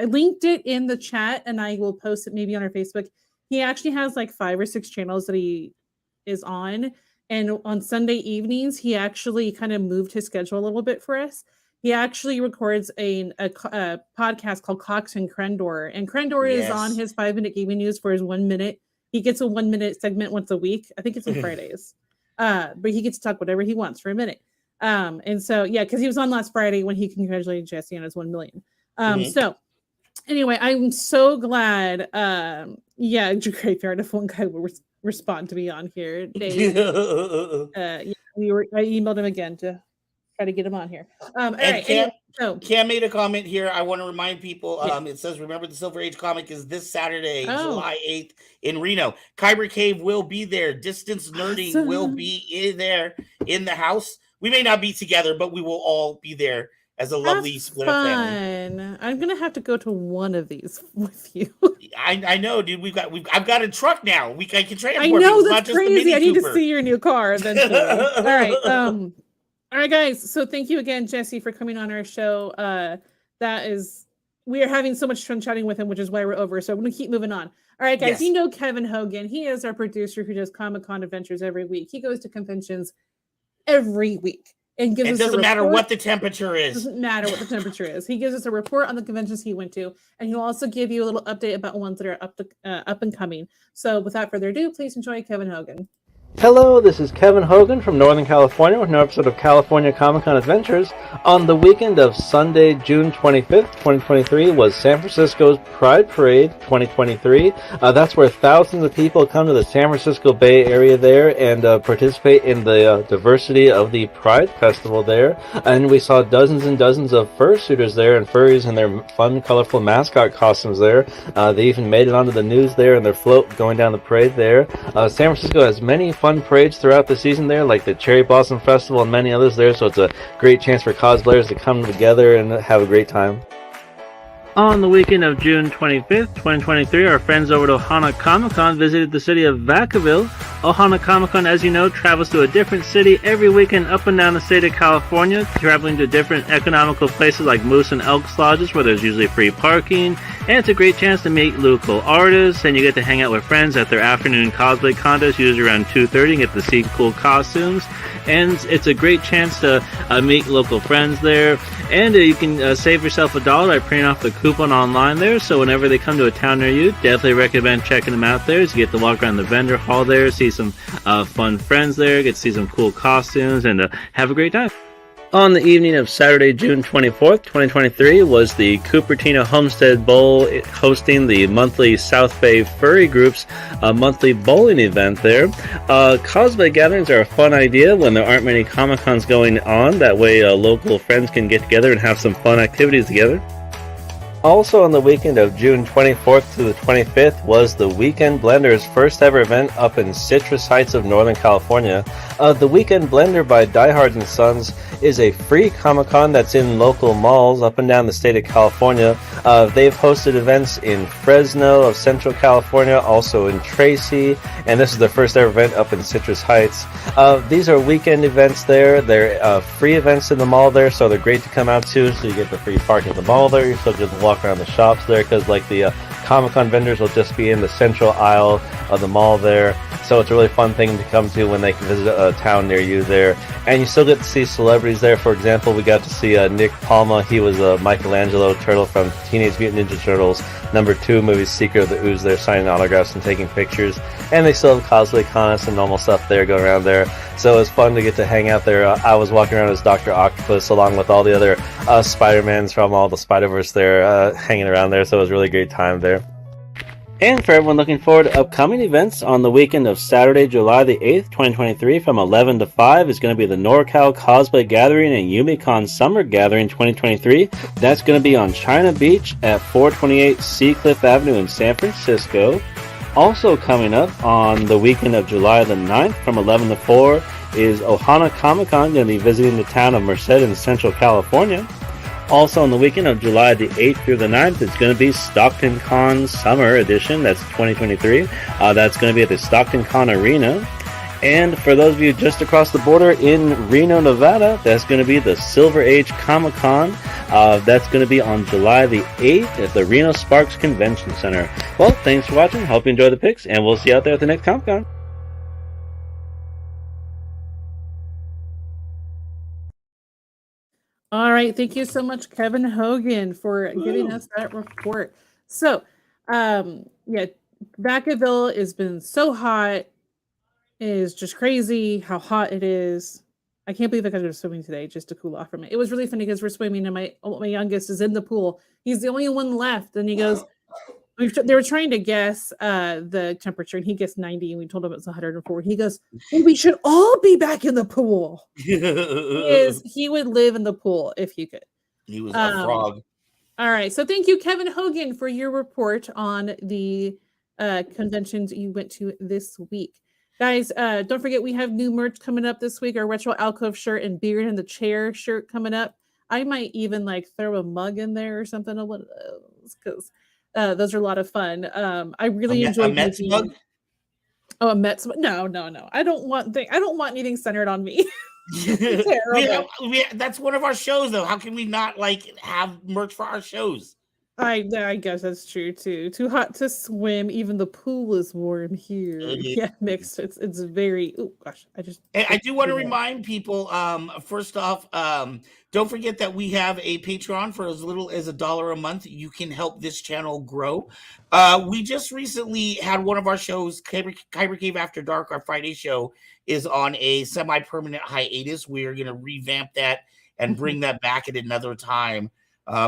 linked it in the chat, and I will post it maybe on our Facebook. He actually has like 5 or 6 channels that he is on, and on Sunday evenings, he actually kind of moved his schedule a little bit for us. He actually records a podcast called Cox and Crendor, and Crendor is on his 5-minute gaming news for his 1 minute. He gets a 1-minute segment once a week. I think it's on Fridays. But he gets to talk whatever he wants for a minute. And so, yeah, because he was on last Friday when he congratulated Jesse on his 1 million. So anyway, I'm so glad. Graveyard, if one guy will respond to me on here. Dave, I emailed him again to try to get him on here. All right. Cam made a comment here. I want to remind people. It says, "Remember the Silver Age comic is this Saturday, July 8th in Reno. Kyber Cave will be there. Distance Nerding will be in there in the house. We may not be together, but we will all be there as a lovely split up family. I'm gonna have to go to one of these with you. I know, dude. I've got a truck now. I can transport. I know, that's crazy. I need to see your new car eventually. All right. All right, guys. So thank you again, Jesse, for coming on our show. We are having so much fun chatting with him, which is why we're over. So I'm going to keep moving on. All right, guys. Yes. You know Kevin Hogan. He is our producer who does Comic-Con adventures every week. He goes to conventions every week and gives us a report. It doesn't matter what the temperature is. Doesn't matter what the temperature is. He gives us a report on the conventions he went to, and he'll also give you a little update about ones that are up and coming. So without further ado, please enjoy Kevin Hogan. Hello, this is Kevin Hogan from Northern California with another episode of California Comic-Con Adventures. On the weekend of Sunday, June 25th, 2023 was San Francisco's Pride Parade 2023. That's where thousands of people come to the San Francisco Bay Area there and participate in the diversity of the Pride Festival there. And we saw dozens and dozens of fursuiters there and furries in their fun, colorful mascot costumes there. They even made it onto the news there in their float going down the parade there. San Francisco has many fun parades throughout the season there, like the Cherry Blossom Festival and many others there, so it's a great chance for cosplayers to come together and have a great time. On the weekend of June 25th, 2023, our friends over at Ohana Comic-Con visited the city of Vacaville. Ohana Comic-Con, as you know, travels to a different city every weekend up and down the state of California, traveling to different economical places like Moose and Elks Lodges, where there's usually free parking, and it's a great chance to meet local artists, and you get to hang out with friends at their afternoon cosplay contest, usually around 2:30, and get to see cool costumes. And it's a great chance to meet local friends there, and you can save yourself $1 by printing off the coupon online there. So whenever they come to a town near you, definitely recommend checking them out there. So you get to walk around the vendor hall there, see some fun friends there, get to see some cool costumes, and have a great time. On the evening of Saturday, June 24th, 2023, was the Cupertino Homestead Bowl, hosting the monthly South Bay Furry Group's monthly bowling event there. Cosplay gatherings are a fun idea when there aren't many Comic-Cons going on. That way local friends can get together and have some fun activities together. Also on the weekend of June 24th to the 25th was the Weekend Blender's first ever event up in Citrus Heights of Northern California. The Weekend Blender by Diehard & Sons is a free Comic-Con that's in local malls up and down the state of California. They've hosted events in Fresno of Central California, also in Tracy, and this is their first ever event up in Citrus Heights. These are weekend events there. They're free events in the mall there, so they're great to come out to. So you get the free parking at the mall there. You still get to walk around the shops there, because like the Comic-Con vendors will just be in the central aisle of the mall there. So it's a really fun thing to come to when they can visit a town near you there. And you still get to see celebrities there. For example, we got to see Nick Palma. He was Michelangelo Turtle from Teenage Mutant Ninja Turtles #2 movie Secret of the Ooze there, signing autographs and taking pictures. And they still have cosplay contests and normal stuff there going around there. So it was fun to get to hang out there. I was walking around as Dr. Octopus along with all the other Spider-Mans from all the Spider-Verse there, hanging around there. So it was a really great time there. And for everyone looking forward to upcoming events, on the weekend of Saturday, July the 8th, 2023, from 11 to 5 is going to be the NorCal Cosplay Gathering and YumiCon Summer Gathering 2023. That's going to be on China Beach at 428 Seacliff Avenue in San Francisco. Also coming up on the weekend of July the 9th from 11 to 4 is Ohana Comic-Con, going to be visiting the town of Merced in Central California. Also on the weekend of July the 8th through the 9th, it's going to be Stockton Con Summer Edition. That's 2023. That's going to be at the Stockton Con Arena. And for those of you just across the border in Reno, Nevada, that's going to be the Silver Age Comic Con. That's going to be on July the 8th at the Reno Sparks Convention Center. Well, thanks for watching. Hope you enjoy the picks, and we'll see you out there at the next Comic Con. All right, thank you so much, Kevin Hogan, for giving us that report. So, yeah, Vacaville has been so hot. It is just crazy how hot it is. I can't believe I got to go swimming today just to cool off from it. It was really funny because we're swimming and my youngest is in the pool. He's the only one left, and he goes, they were trying to guess the temperature, and he guessed 90, and we told him it was 104. He goes, well, we should all be back in the pool. He would live in the pool if he could. He was a frog. All right, so thank you, Kevin Hogan, for your report on the conventions you went to this week. Guys, don't forget we have new merch coming up this week. Our Retro Alcove shirt and Beard in the Chair shirt coming up. I might even like throw a mug in there or something of one of those, because those are a lot of fun. I really enjoy a Mets mug. Oh, a Mets mug? No. I don't want anything centered on me. That's one of our shows, though. How can we not like have merch for our shows? I guess that's true too. Too hot to swim. Even the pool is warm here. Yeah, mixed. It's very. Oh gosh, I do want to remind people. First off, don't forget that we have a Patreon for as little as $1 a month. You can help this channel grow. We just recently had one of our shows, Kyber Cave After Dark. Our Friday show is on a semi-permanent hiatus. We are going to revamp that and bring that back at another time.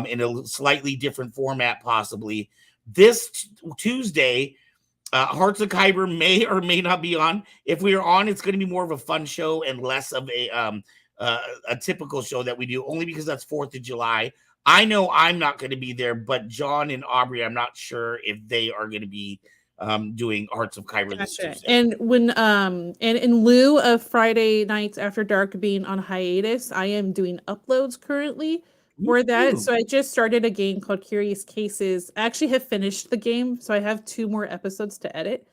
In a slightly different format, possibly. This Tuesday, Hearts of Kyber may or may not be on. If we are on, it's going to be more of a fun show and less of a typical show that we do, only because that's 4th of July. I know I'm not going to be there, but John and Aubrey, I'm not sure if they are going to be doing Hearts of Kyber this Tuesday. And when and in lieu of Friday nights after dark being on hiatus, I am doing uploads currently for that. So I just started a game called Curious Cases. I actually have finished the game, so I have 2 more episodes to edit.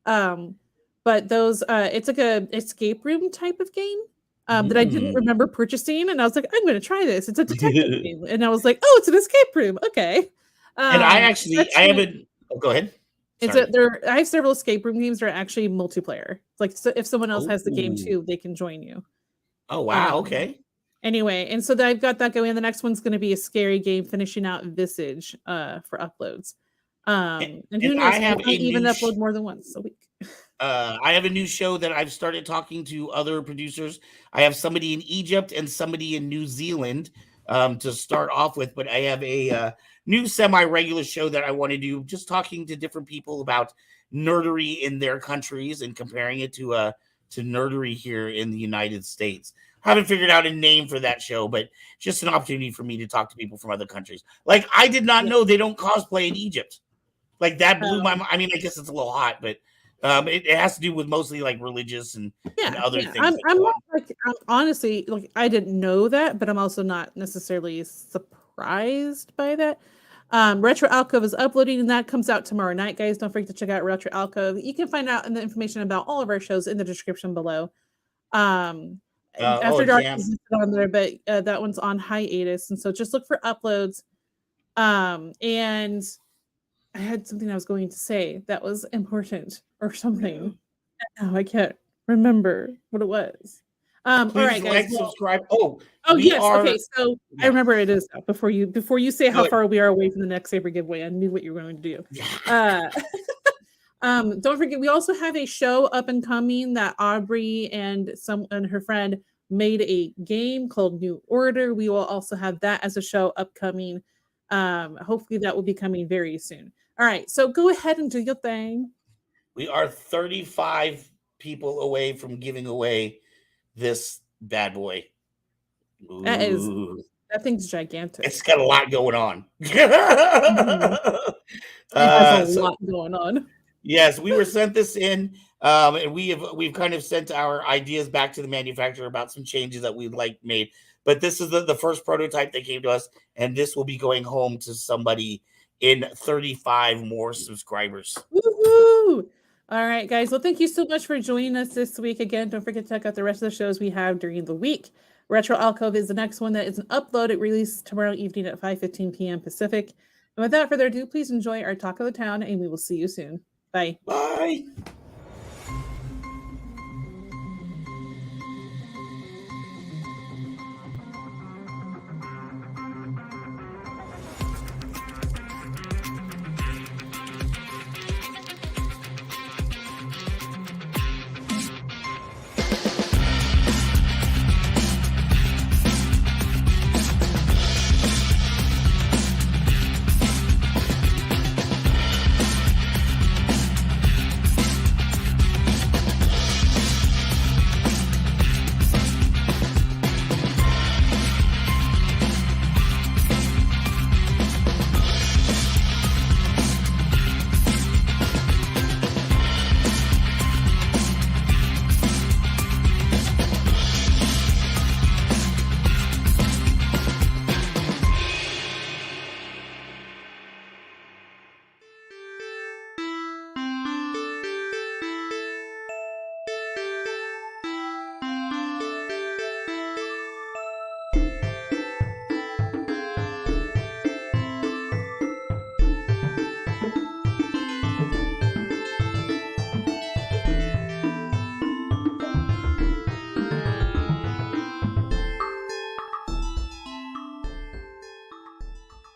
But those it's like a escape room type of game that I didn't remember purchasing, and I was like, I'm going to try this. It's a detective game, and I was like, oh, it's an escape room. Okay. And I haven't. Oh, go ahead. I have several escape room games that are actually multiplayer. Like, so if someone else has the game too, they can join you. Oh wow! Okay. Anyway, and so I've got that going. The next one's going to be a scary game, finishing out Visage for uploads. And who knows? I might even upload more than once a week. I have a new show that I've started talking to other producers. I have somebody in Egypt and somebody in New Zealand to start off with, but I have a new semi-regular show that I want to do, just talking to different people about nerdery in their countries and comparing it to nerdery here in the United States. Haven't figured out a name for that show, but just an opportunity for me to talk to people from other countries. Like, I did not know they don't cosplay in Egypt. Like, that blew my mind. I mean, I guess it's a little hot, but it has to do with mostly like religious and other things. I'm not like, honestly, like, I didn't know that, but I'm also not necessarily surprised by that. Retro Alcove is uploading, and that comes out tomorrow night, guys. Don't forget to check out Retro Alcove. You can find out the information about all of our shows in the description below. After Dark is on there, but that one's on hiatus, and so just look for uploads. And I had something I was going to say that was important or something. Oh, I can't remember what it was. All right, guys. Subscribe. Yes. Okay, so I remember it is now. Before you say how far we are away from the next Saber giveaway, I knew what you were going to do. Don't forget, we also have a show up and coming that Aubrey and her friend made a game called New Order. We will also have that as a show upcoming. Hopefully that will be coming very soon. All right, so go ahead and do your thing. We are 35 people away from giving away this bad boy. Ooh. That thing's gigantic. It's got a lot going on. It has a lot going on. Yes, we were sent this in, and we've kind of sent our ideas back to the manufacturer about some changes that we'd like made. But this is the first prototype that came to us, and this will be going home to somebody in 35 more subscribers. Woohoo! All right, guys. Well, thank you so much for joining us this week. Again, don't forget to check out the rest of the shows we have during the week. Retro Alcove is the next one that is an upload. It released tomorrow evening at 5:15 p.m. Pacific. And without further ado, please enjoy our Talk of the Town, and we will see you soon. Bye. Bye.